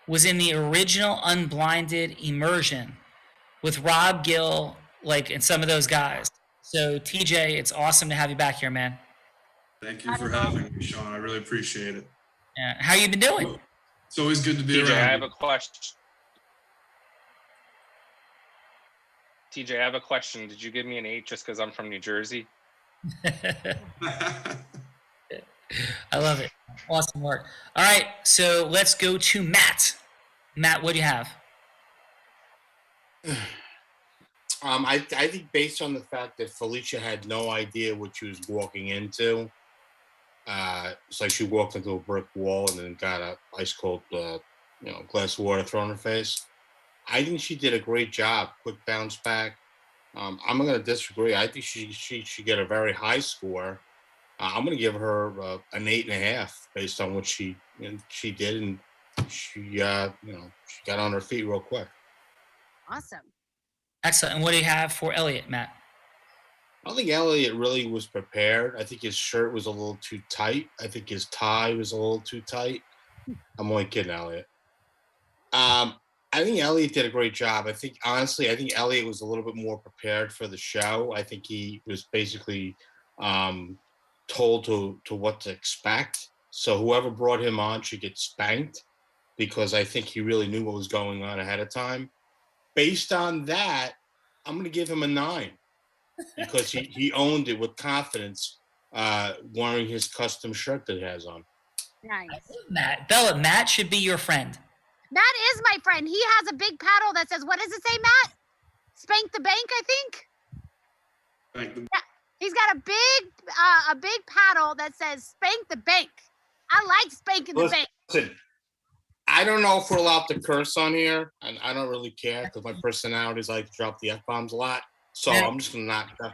was in the original Unblinded immersion with Rob Gill, and some of those guys. So TJ, it's awesome to have you back here, man. Thank you for having me, Sean. I really appreciate it. Yeah. How you been doing? It's always good to be TJ, around. I have a question. TJ, I have a question. Did you give me an 8 just because I'm from New Jersey? I love it. Awesome work. All right, so let's go to Matt. Matt, what do you have? I think based on the fact that Felicia had no idea what she was walking into, it's like she walked into a brick wall and then got a ice cold, glass of water thrown in her face. I think she did a great job. Quick bounce back. I'm going to disagree. I think she should get a very high score. I'm going to give her an 8.5 based on what she did, and she got on her feet real quick. Awesome. Excellent. And what do you have for Elliot, Matt? I don't think Elliot really was prepared. I think his shirt was a little too tight. I think his tie was a little too tight. I'm only kidding, Elliot. I think Elliot did a great job. I think Elliot was a little bit more prepared for the show. I think he was basically told to what to expect. So whoever brought him on should get spanked, because I think he really knew what was going on ahead of time. Based on that, I'm going to give him a 9 because he owned it with confidence, wearing his custom shirt that he has on. Nice. Matt. Bella, Matt should be your friend. Matt is my friend. He has a big paddle that says, what does it say, Matt? Spank the bank, I think. Yeah, he's got a big paddle that says spank the bank. I like spanking the bank. Listen, I don't know if we're allowed to curse on here, and I don't really care because my personality is like to drop the F-bombs a lot. So I'm just going to not. But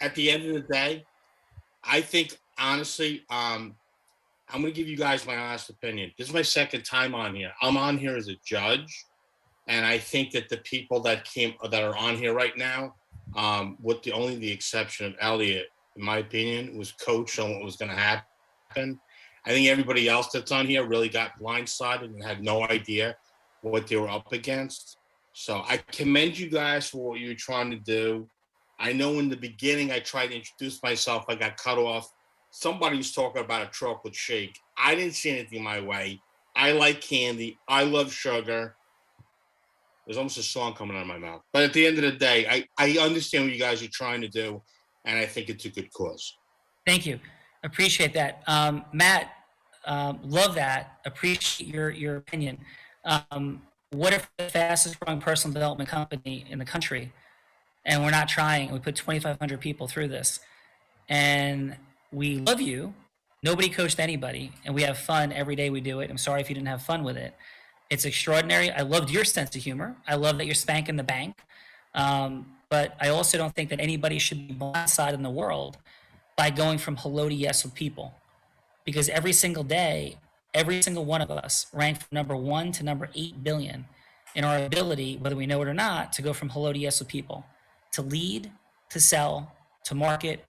at the end of the day, I think, honestly, I'm going to give you guys my honest opinion. This is my second time on here. I'm on here as a judge, and I think that the people that are on here right now, with only the exception of Elliot, in my opinion, was coached on what was going to happen. I think everybody else that's on here really got blindsided and had no idea what they were up against. So I commend you guys for what you're trying to do. I know in the beginning I tried to introduce myself. I got cut off. Somebody was talking about a chocolate shake. I didn't see anything my way. I like candy. I love sugar. There's almost a song coming out of my mouth. But at the end of the day, I understand what you guys are trying to do, and I think it's a good cause. Thank you. Appreciate that. Matt, love that. Appreciate your opinion. What if the fastest growing personal development company in the country, and we're not trying, we put 2,500 people through this, and we love you, Nobody coached anybody, and we have fun every day we do it. I'm sorry if you didn't have fun with it. It's extraordinary. I loved your sense of humor. I love that you're spanking the bank. But I also don't think that anybody should be blindsided in the world by going from hello to yes with people. Because every single day, every single one of us rank from number 1 to number 8 billion in our ability, whether we know it or not, to go from hello to yes with people, to lead, to sell, to market,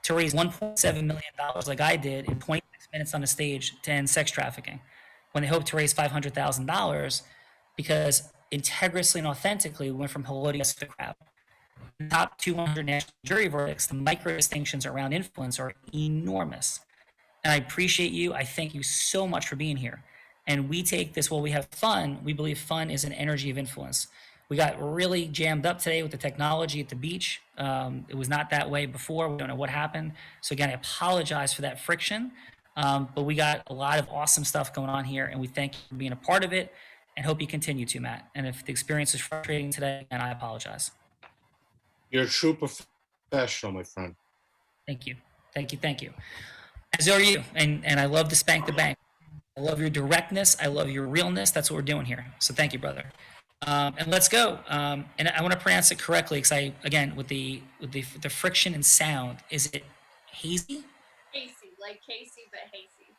to raise $1.7 million like I did in 26 minutes on a stage to end sex trafficking, when they hoped to raise $500,000, because integriously and authentically we went from hello to yes to the crowd. The top 200 national jury verdicts, the micro distinctions around influence are enormous. And I appreciate you. I thank you so much for being here. And we take this, while we have fun, we believe fun is an energy of influence. We got really jammed up today with the technology at the beach. It was not that way before. We don't know what happened. So again, I apologize for that friction. But we got a lot of awesome stuff going on here, and we thank you for being a part of it and hope you continue to, Matt. And if the experience is frustrating today, and I apologize. You're a true professional, my friend. Thank you. Thank you. Thank you. As are you. And I love to spank the bank. I love your directness. I love your realness. That's what we're doing here. So thank you, brother. And let's go. And I want to pronounce it correctly because again, with the friction and sound, is it hazy? Hasty, like Casey, but hazy.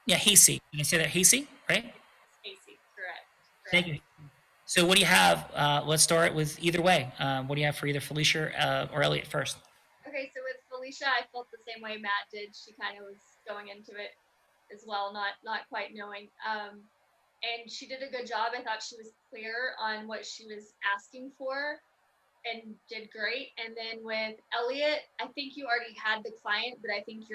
Yeah, hazy. Can I say that hazy, right? Hasty, correct. Thank you. So what do you have? Let's start with either way. What do you have for either Felicia or Elliot first? Okay, so with Felicia, I felt the same way Matt did. She kind of was going into it as well, not quite knowing. And she did a good job. I thought she was clear on what she was asking for and did great. And then with Elliot, I think you already had the client, but I think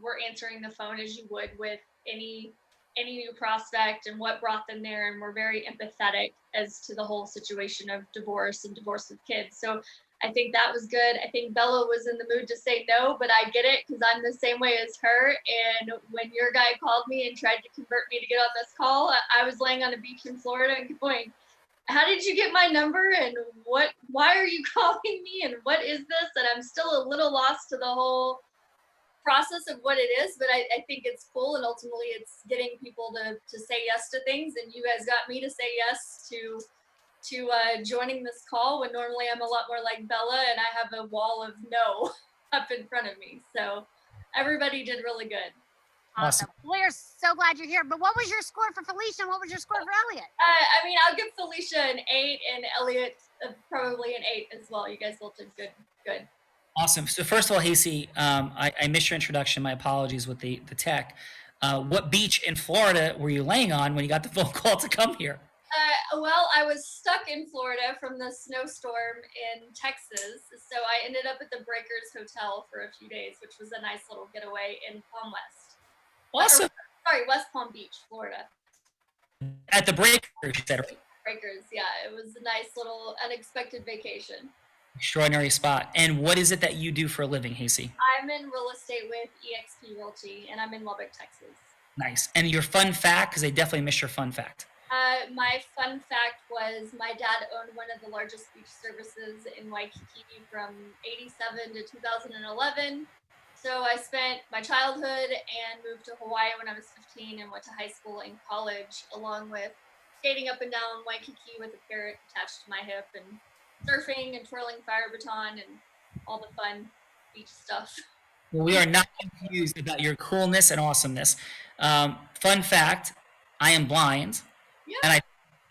we're answering the phone as you would with any new prospect and what brought them there. And we're very empathetic as to the whole situation of divorce and divorce with kids. So I think that was good. I think Bella was in the mood to say no, but I get it because I'm the same way as her. And when your guy called me and tried to convert me to get on this call, I was laying on a beach in Florida and going, how did you get my number? And why are you calling me? And what is this? And I'm still a little lost to the whole process of what it is, but I think it's cool. And ultimately it's getting people to say yes to things. And you guys got me to say yes to joining this call when normally I'm a lot more like Bella and I have a wall of no up in front of me. So everybody did really good. Awesome. We're so glad you're here. But what was your score for Felicia and what was your score for Elliot? I mean, I'll give Felicia an 8 and Elliot probably an 8 as well. You guys both did good. Awesome. So first of all, Hasey, I missed your introduction. My apologies with the tech. What beach in Florida were you laying on when you got the phone call to come here? Well, I was stuck in Florida from the snowstorm in Texas. So I ended up at the Breakers Hotel for a few days, which was a nice little getaway in Palm West. Awesome. West Palm Beach, Florida. At the Breakers, you said. Breakers, yeah. It was a nice little unexpected vacation. Extraordinary spot. And what is it that you do for a living, Hasey? I'm in real estate with EXP Realty, and I'm in Lubbock, Texas. Nice. And your fun fact, because I definitely missed your fun fact. My fun fact was my dad owned one of the largest beach services in Waikiki from 87 to 2011. So I spent my childhood and moved to Hawaii when I was 15 and went to high school and college, along with skating up and down Waikiki with a parrot attached to my hip and surfing and twirling fire baton and all the fun beach stuff. Well, we are not confused about your coolness and awesomeness. Fun fact, I am blind. Yeah. And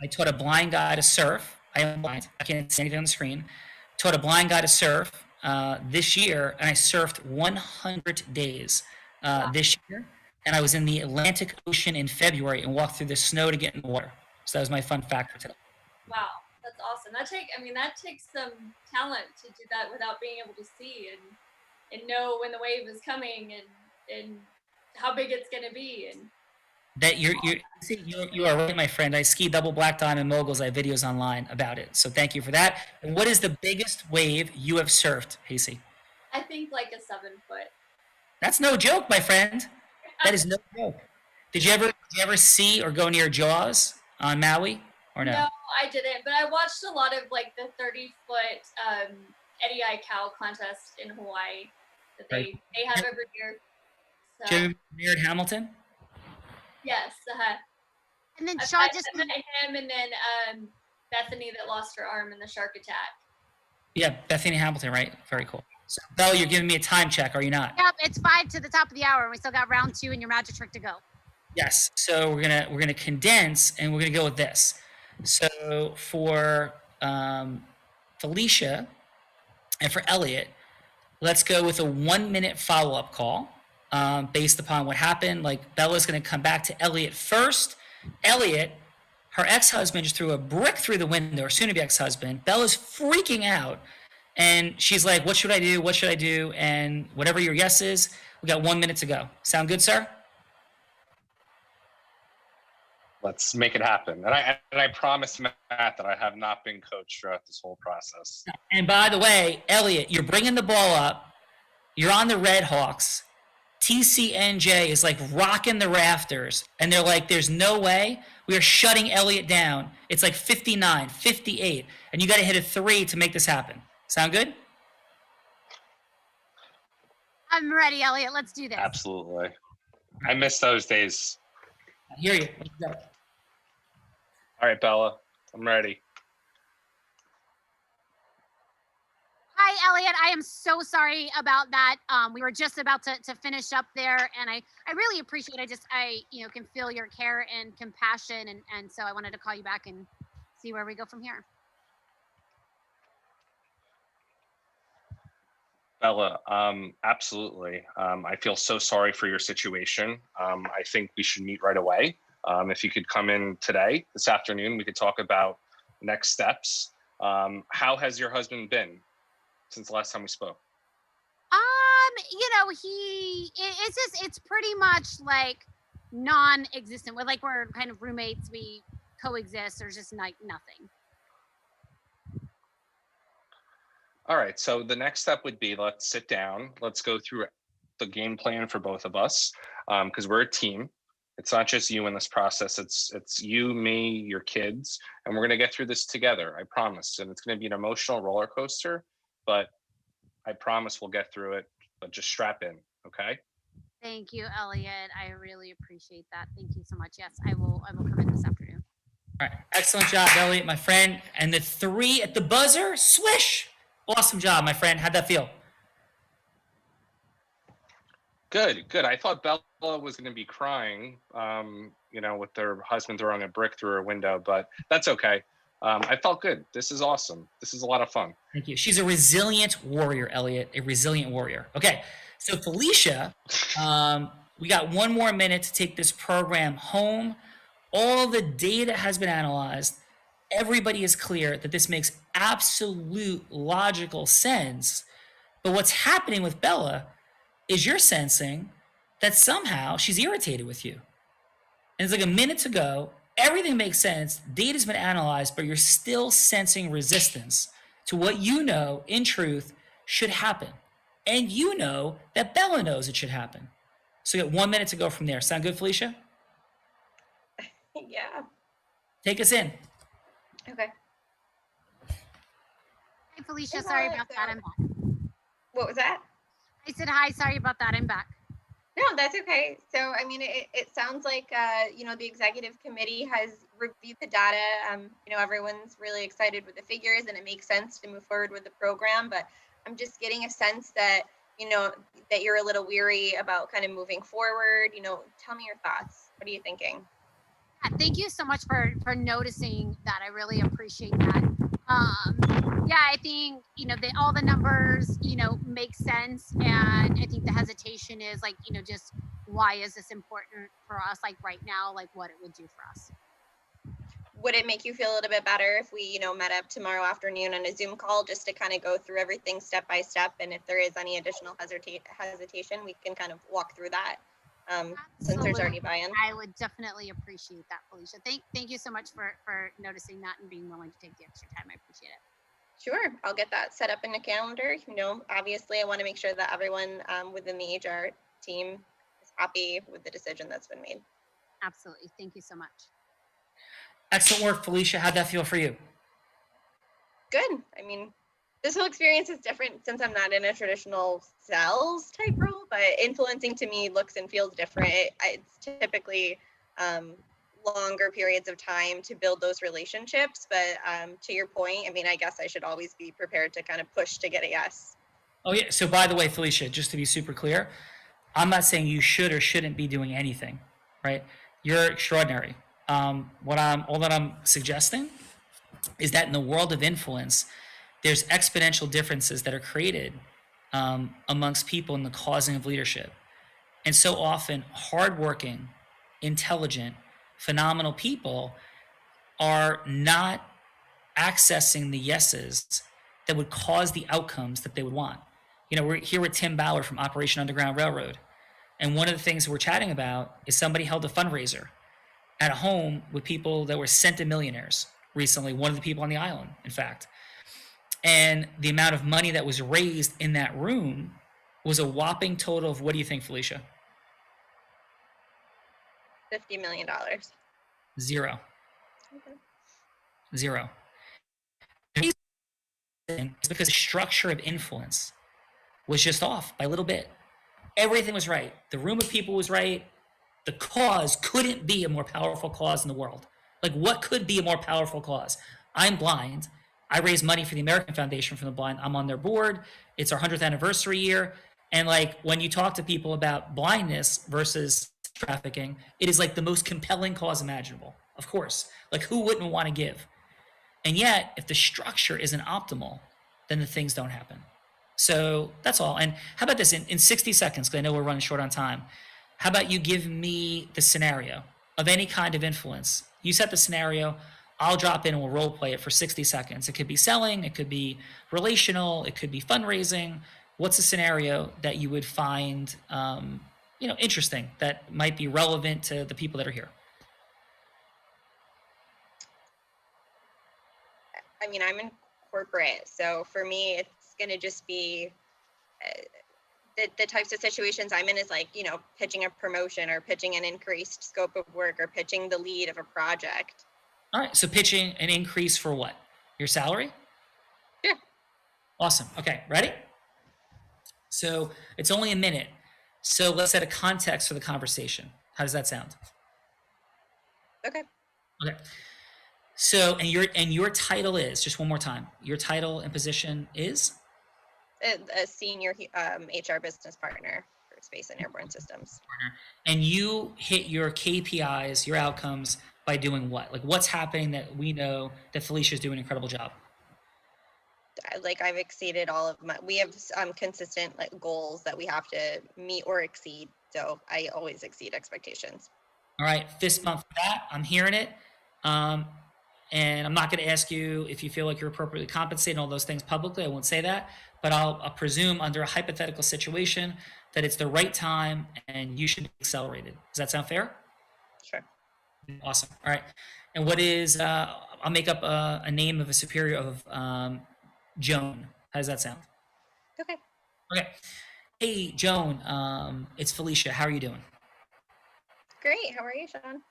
I taught a blind guy to surf. I am blind. I can't see anything on the screen. Taught a blind guy to surf this year, and I surfed 100 days this year. And I was in the Atlantic Ocean in February and walked through the snow to get in the water. So that was my fun fact for today. Wow, that's awesome. That takes some talent to do that without being able to see and know when the wave is coming and how big it's going to be. And that you are right, my friend. I ski double black diamond moguls. I have videos online about it. So thank you for that. And what is the biggest wave you have surfed, Hasey? I think like a 7-foot. That's no joke, my friend. That is no joke. Did you ever see or go near Jaws on Maui or no? No, I didn't. But I watched a lot of like the 30-foot Eddie I Cow contest in Hawaii that they have every year. So, Jim Maynard Hamilton. yes. And then I Sean met him, and then Bethany that lost her arm in the shark attack. Yeah, Bethany Hamilton, right? Very cool. So, Bella, you're giving me a time check, are you not? Yep, it's 5 to the top of the hour, and we still got round 2 and your magic trick to go. Yes. So we're gonna condense, and we're gonna go with this. So for Felicia and for Elliot, let's go with a 1-minute follow-up call based upon what happened. Like Bella's gonna come back to Elliot first. Elliot, her ex-husband just threw a brick through the window, or soon-to-be ex-husband. Bella's freaking out, and she's like, "What should I do? What should I do?" And whatever your yes is, we got 1 minute to go. Sound good, sir? Let's make it happen. And I promise Matt that I have not been coached throughout this whole process. And by the way, Elliot, you're bringing the ball up. You're on the Red Hawks. TCNJ is like rocking the rafters. And they're like, there's no way. We are shutting Elliot down. It's like 59, 58. And you got to hit a 3 to make this happen. Sound good? I'm ready, Elliot. Let's do this. Absolutely. I miss those days. I hear you. Let's go. All right, Bella, I'm ready. Hi, Elliot. I am so sorry about that. We were just about to finish up there, and I really appreciate it. I can feel your care and compassion, and so I wanted to call you back and see where we go from here. Bella, absolutely. I feel so sorry for your situation. I think we should meet right away. If you could come in today, this afternoon, we could talk about next steps. How has your husband been since the last time we spoke? It's pretty much like non-existent. We're kind of roommates. We coexist. There's just like nothing. All right, so the next step would be, let's sit down. Let's go through the game plan for both of us, because we're a team. It's not just you in this process. It's you, me, your kids, and we're gonna get through this together. I promise. And it's gonna be an emotional roller coaster, but I promise we'll get through it. But just strap in, okay? Thank you, Elliot. I really appreciate that. Thank you so much. Yes, I will come in this afternoon. All right. Excellent job, Elliot, my friend. And the 3 at the buzzer, swish. Awesome job, my friend. How'd that feel? Good. I thought Bella was going to be crying, with their husband throwing a brick through her window, but that's okay. I felt good. This is awesome. This is a lot of fun. Thank you. She's a resilient warrior, Elliot, a resilient warrior. Okay, so Felicia, we got 1 more minute to take this program home. All the data has been analyzed. Everybody is clear that this makes absolute logical sense. But what's happening with Bella is you're sensing that somehow she's irritated with you. And it's like a minute to go. Everything makes sense. Data's been analyzed, but you're still sensing resistance to what you know, in truth, should happen. And you know that Bella knows it should happen. So you got 1 minute to go from there. Sound good, Felicia? Yeah. Take us in. Okay. Hi, Felicia. Sorry about that. I'm back. What was that? I said hi. Sorry about that. I'm back. No, that's okay. So, I mean, it sounds like, the executive committee has reviewed the data. Everyone's really excited with the figures and it makes sense to move forward with the program. But I'm just getting a sense that, that you're a little weary about kind of moving forward. Tell me your thoughts. What are you thinking? Thank you so much for noticing that. I really appreciate that. I think, all the numbers, make sense. And I think the hesitation is just why is this important for us? Like right now, like what it would do for us. Would it make you feel a little bit better if we, met up tomorrow afternoon on a Zoom call just to kind of go through everything step by step? And if there is any additional hesitation, we can kind of walk through that. Since there's already buy-in. I would definitely appreciate that, Felicia. Thank you so much for noticing that and being willing to take the extra time. I appreciate it. Sure, I'll get that set up in a calendar. Obviously I want to make sure that everyone within the HR team is happy with the decision that's been made. Absolutely. Thank you so much. Excellent work, Felicia. How'd that feel for you? Good. I mean, This whole experience is different since I'm not in a traditional sales type role, but influencing to me looks and feels different. It's typically longer periods of time to build those relationships. But to your point, I mean, I guess I should always be prepared to kind of push to get a yes. Oh yeah. So by the way, Felicia, just to be super clear, I'm not saying you should or shouldn't be doing anything, right? You're extraordinary. All that I'm suggesting is that in the world of influence, there's exponential differences that are created amongst people in the causing of leadership. And so often, hardworking, intelligent, phenomenal people are not accessing the yeses that would cause the outcomes that they would want. You know, we're here with Tim Bauer from Operation Underground Railroad. And one of the things we're chatting about is somebody held a fundraiser at a home with people that were centimillionaires recently, one of the people on the island, in fact. And the amount of money that was raised in that room was a whopping total of, what do you think, Felicia? $50 million. Zero. Okay. Zero. The reason is because the structure of influence was just off by a little bit. Everything was right. The room of people was right. The cause couldn't be a more powerful cause in the world. Like, what could be a more powerful cause? I'm blind. I raise money for the American Foundation for the Blind. I'm on their board. It's our 100th anniversary year. And like, when you talk to people about blindness versus trafficking, it is like the most compelling cause imaginable. Of course. Like, who wouldn't want to give? And yet, if the structure isn't optimal, then the things don't happen. So that's all. And how about this in 60 seconds, because I know we're running short on time. How about you give me the scenario of any kind of influence? You set the scenario, I'll drop in and we'll role play it for 60 seconds. It could be selling, it could be relational, it could be fundraising. What's a scenario that you would find interesting, that might be relevant to the people that are here? I mean, I'm in corporate, so for me, it's going to just be the types of situations I'm in is like, pitching a promotion or pitching an increased scope of work or pitching the lead of a project. All right. So pitching an increase for what? Your salary? Yeah. Awesome. Okay. Ready? So it's only a minute. So let's set a context for the conversation. How does that sound? Okay. Okay. So, and your title is, just one more time, your title and position is? A senior HR business partner for space and airborne systems. And you hit your KPIs, your outcomes, by doing what? Like, what's happening that we know that Felicia's doing an incredible job? Like, I've exceeded all of we have consistent goals that we have to meet or exceed. So I always exceed expectations. All right, fist bump for that. I'm hearing it. And I'm not going to ask you if you feel like you're appropriately compensated and all those things publicly. I won't say that. But I'll presume under a hypothetical situation that it's the right time and you should be accelerated. Does that sound fair? Sure. Awesome. All right. And what is, I'll make up a name of a superior of Joan. How does that sound? Okay. Okay. Hey, Joan, it's Felicia. How are you doing? Great. How are you, Sean?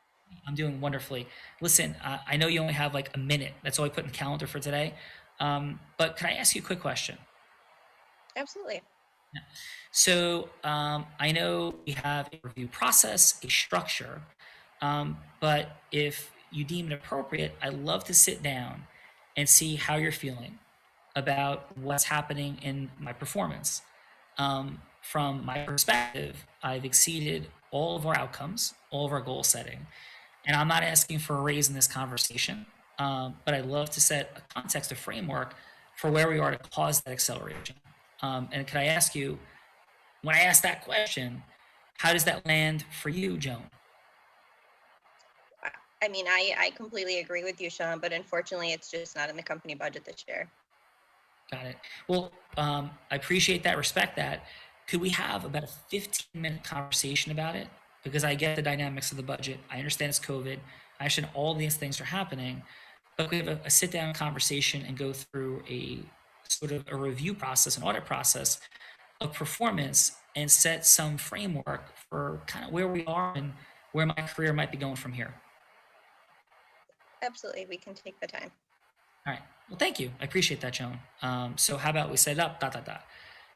I'm doing wonderfully. Listen, I know you only have like a minute. That's all I put in the calendar for today. But can I ask you a quick question? Absolutely. Yeah. So I know we have a review process, a structure, but if you deem it appropriate, I'd love to sit down and see how you're feeling about what's happening in my performance. From my perspective, I've exceeded all of our outcomes, all of our goal setting. And I'm not asking for a raise in this conversation, but I'd love to set a context, a framework for where we are to cause that acceleration. And can I ask you, when I ask that question, how does that land for you, Joan? I mean, I completely agree with you, Sean, but unfortunately, it's just not in the company budget this year. Got it. Well, I appreciate that, respect that. Could we have about a 15-minute conversation about it? Because I get the dynamics of the budget. I understand it's COVID. I understand all these things are happening. But we have a sit-down conversation and go through a sort of a review process, an audit process of performance, and set some framework for kind of where we are and where my career might be going from here. Absolutely. We can take the time. All right. Well, thank you. I appreciate that, Joan. So how about we set it up,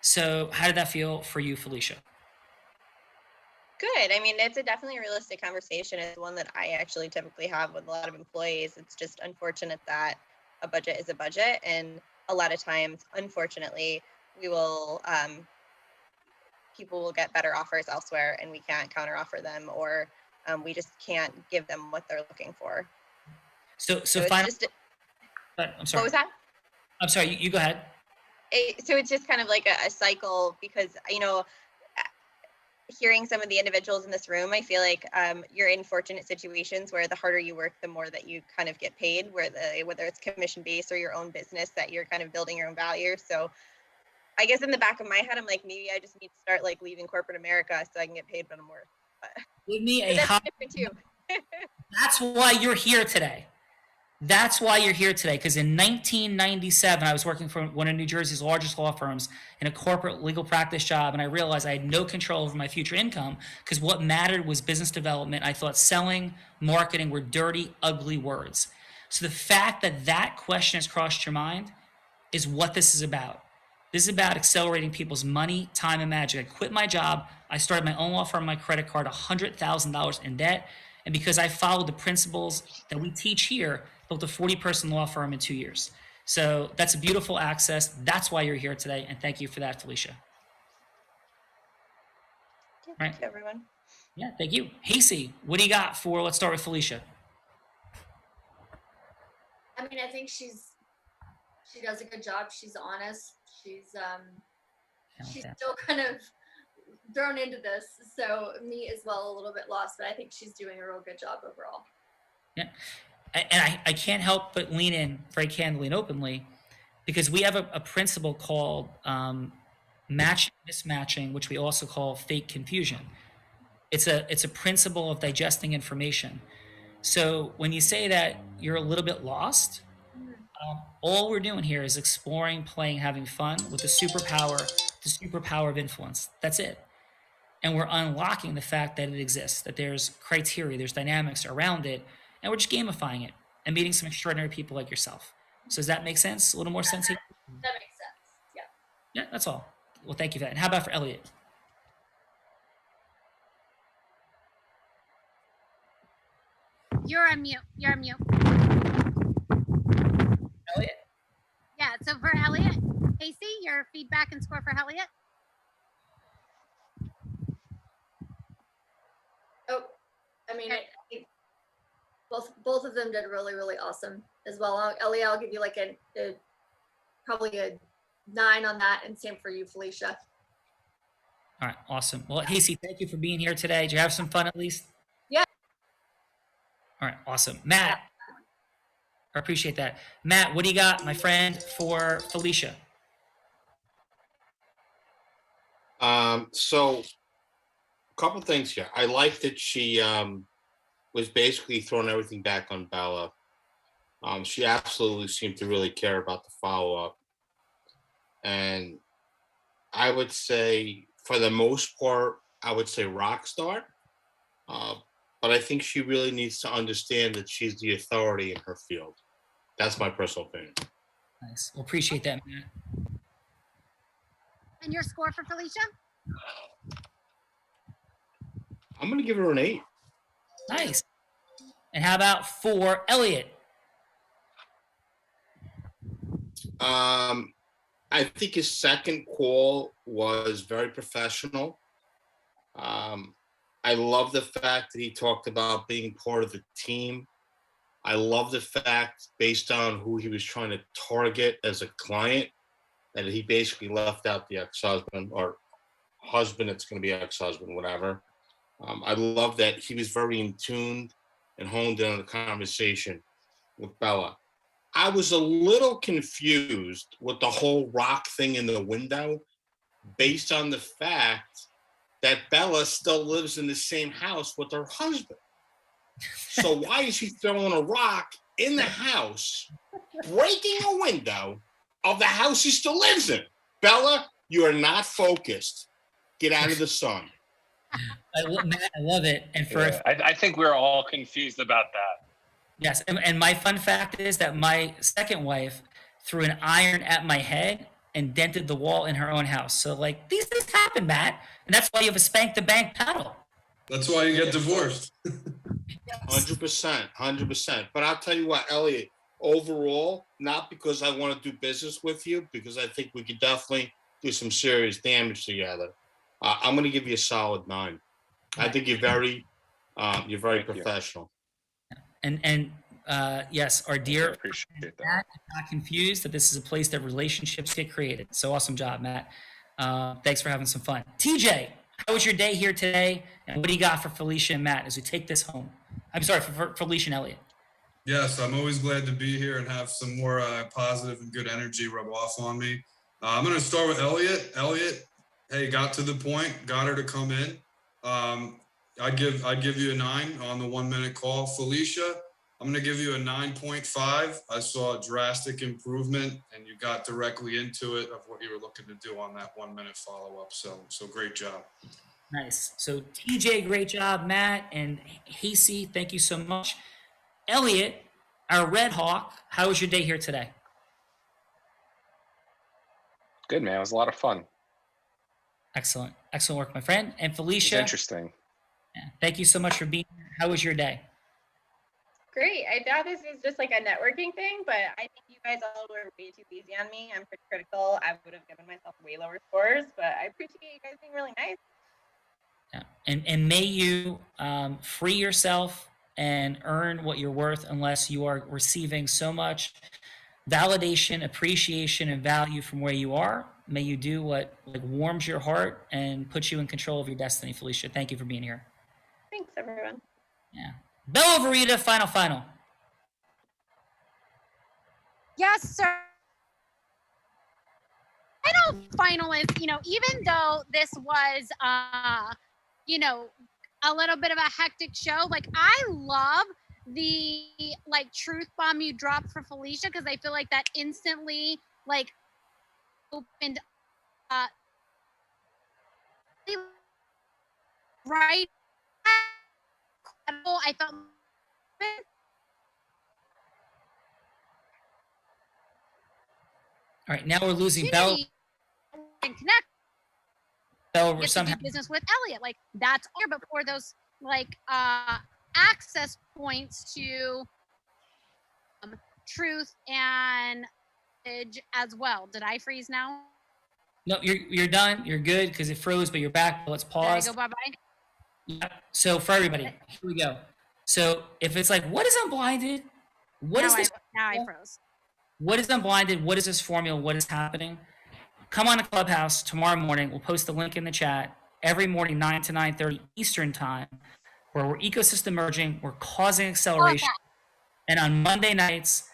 So how did that feel for you, Felicia? Good. I mean, it's a definitely realistic conversation. It's one that I actually typically have with a lot of employees. It's just unfortunate that a budget is a budget. And a lot of times, unfortunately, we will, people will get better offers elsewhere and we can't counteroffer them, or we just can't give them what they're looking for. So it's final, just, I'm sorry. what was that? I'm sorry, you go ahead. So it's just kind of like a cycle because, you know, hearing some of the individuals in this room, I feel like you're in fortunate situations where the harder you work, the more that you kind of get paid, whether it's commission based or your own business, that you're kind of building your own value. So I guess in the back of my head, I'm like, maybe I just need to start like leaving corporate America so I can get paid what I'm worth. Give me a that's high, different too. That's why you're here today. That's why you're here today. Because in 1997, I was working for one of New Jersey's largest law firms in a corporate legal practice job, and I realized I had no control over my future income because what mattered was business development. I thought selling, marketing were dirty, ugly words. So the fact that that question has crossed your mind is what this is about. This is about accelerating people's money, time, and magic. I quit my job. I started my own law firm, my credit card, $100,000 in debt. And because I followed the principles that we teach here, built a 40-person law firm in 2 years. So that's a beautiful access. That's why you're here today. And thank you for that, Felicia. Yeah, thank you, everyone. Yeah, thank you. Hasey, what do you got for, let's start with Felicia. I mean, I think she does a good job. She's honest. She's still kind of thrown into this. So me as well, a little bit lost, but I think she's doing a real good job overall. Yeah. And I can't help but lean in very candidly and openly because we have a principle called matching, mismatching, which we also call fake confusion. It's a principle of digesting information. So when you say that you're a little bit lost, all we're doing here is exploring, playing, having fun with the superpower of influence. That's it. And we're unlocking the fact that it exists, that there's criteria, there's dynamics around it, and we're just gamifying it and meeting some extraordinary people like yourself. So does that make sense? A little more sense here? That makes sense. Yeah. Yeah, that's all. Well, thank you for that. And how about for Elliot? You're on mute. Elliot? Yeah, so for Elliot, Casey, your feedback and score for Elliot? Oh, I mean, I think both of them did really, really awesome as well. Elliot, I'll give you like probably a 9 on that, and same for you, Felicia. All right, awesome. Well, Hasey, thank you for being here today. Did you have some fun at least? Yeah. All right, awesome. Matt, I appreciate that. Matt, what do you got, my friend, for Felicia? So a couple things here. I like that she was basically throwing everything back on Bella. She absolutely seemed to really care about the follow-up. And I would say, for the most part, I would say rock star. But I think she really needs to understand that she's the authority in her field. That's my personal opinion. Nice. Well, appreciate that, Matt. And your score for Felicia? I'm going to give her an 8. Nice. And how about for Elliot? I think his second call was very professional. I love the fact that he talked about being part of the team. I love the fact, based on who he was trying to target as a client, that he basically left out the ex-husband or husband. It's going to be ex-husband, whatever. I love that he was very in tune and honed in on the conversation with Bella. I was a little confused with the whole rock thing in the window based on the fact that Bella still lives in the same house with her husband. So why is he throwing a rock in the house, breaking a window of the house he still lives in? Bella, you are not focused. Get out of the sun. Matt, I love it. And for I think we're all confused about that. Yes, and my fun fact is that my second wife threw an iron at my head and dented the wall in her own house. So like these things happen, Matt, and that's why you have a spank the bank paddle. That's why you get divorced. 100%. But I'll tell you what, Elliot, overall, not because I want to do business with you, because I think we could definitely do some serious damage together. I'm going to give you a solid 9. I think you're very professional. And yes, our dear appreciate that. Matt is not confused that this is a place that relationships get created. So awesome job, Matt. Thanks for having some fun. TJ, how was your day here today? And what do you got for Felicia and Matt as we take this home? I'm sorry, for Felicia and Elliot. Yes, I'm always glad to be here and have some more positive and good energy rub off on me. I'm going to start with Elliot. Elliot, hey, got to the point, got her to come in. I'd give you a 9 on the 1 minute call. Felicia, I'm going to give you a 9.5. I saw a drastic improvement and you got directly into it of what you were looking to do on that 1 minute follow up. So great job. Nice. So TJ, great job. Matt and Hasey, thank you so much. Elliot, our Red Hawk, how was your day here today? Good, man. It was a lot of fun. Excellent. Excellent work, my friend. And Felicia. It's interesting. Yeah, thank you so much for being here. How was your day? Great. I thought this was just like a networking thing, but I think you guys all were way too easy on me. I'm pretty critical. I would have given myself way lower scores, but I appreciate you guys being really nice. Yeah. And may you free yourself and earn what you're worth unless you are receiving so much validation, appreciation, and value from where you are. May you do what warms your heart and puts you in control of your destiny, Felicia. Thank you for being here. Thanks, everyone. Yeah. Bella Verita, final. Yes, sir. Final is, even though this was, a little bit of a hectic show, I love the, truth bomb you dropped for Felicia, because I feel like that instantly, opened, right? I felt All right, now we're losing Bella. And connect. Bella, we're Get to somehow do business with Elliot. That's all. But for those access points to truth and as well. Did I freeze now? No, you're done. You're good because it froze, but you're back. Let's pause. Did I go bye-bye? Yeah. So for everybody, here we go. So if it's what is Unblinded? What is this? Now I froze. What is Unblinded? What is this formula? What is happening? Come on to Clubhouse tomorrow morning. We'll post the link in the chat. Every morning, 9 to 9:30 Eastern time, where we're ecosystem merging, we're causing acceleration. And on Monday nights,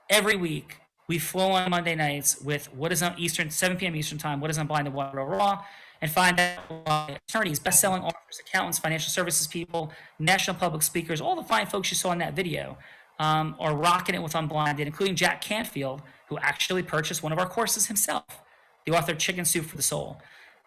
every week, we flow on Monday nights with what is on Eastern, 7 p.m. Eastern time, what is Unblinded, what are raw, and find out why attorneys, best-selling authors, accountants, financial services people, national public speakers, all the fine folks you saw in that video, are rocking it with Unblinded, including Jack Canfield, who actually purchased one of our courses himself, the author of Chicken Soup for the Soul.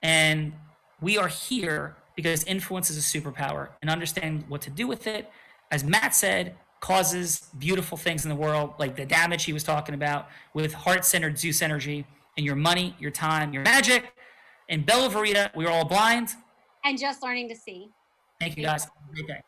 And we are here because influence is a superpower, and understanding what to do with it, as Matt said, causes beautiful things in the world, like the damage he was talking about with heart-centered Zeus energy and your money, your time, your magic. And Bella Verita, we are all blind. And just learning to see. Thank you guys. Have a great day.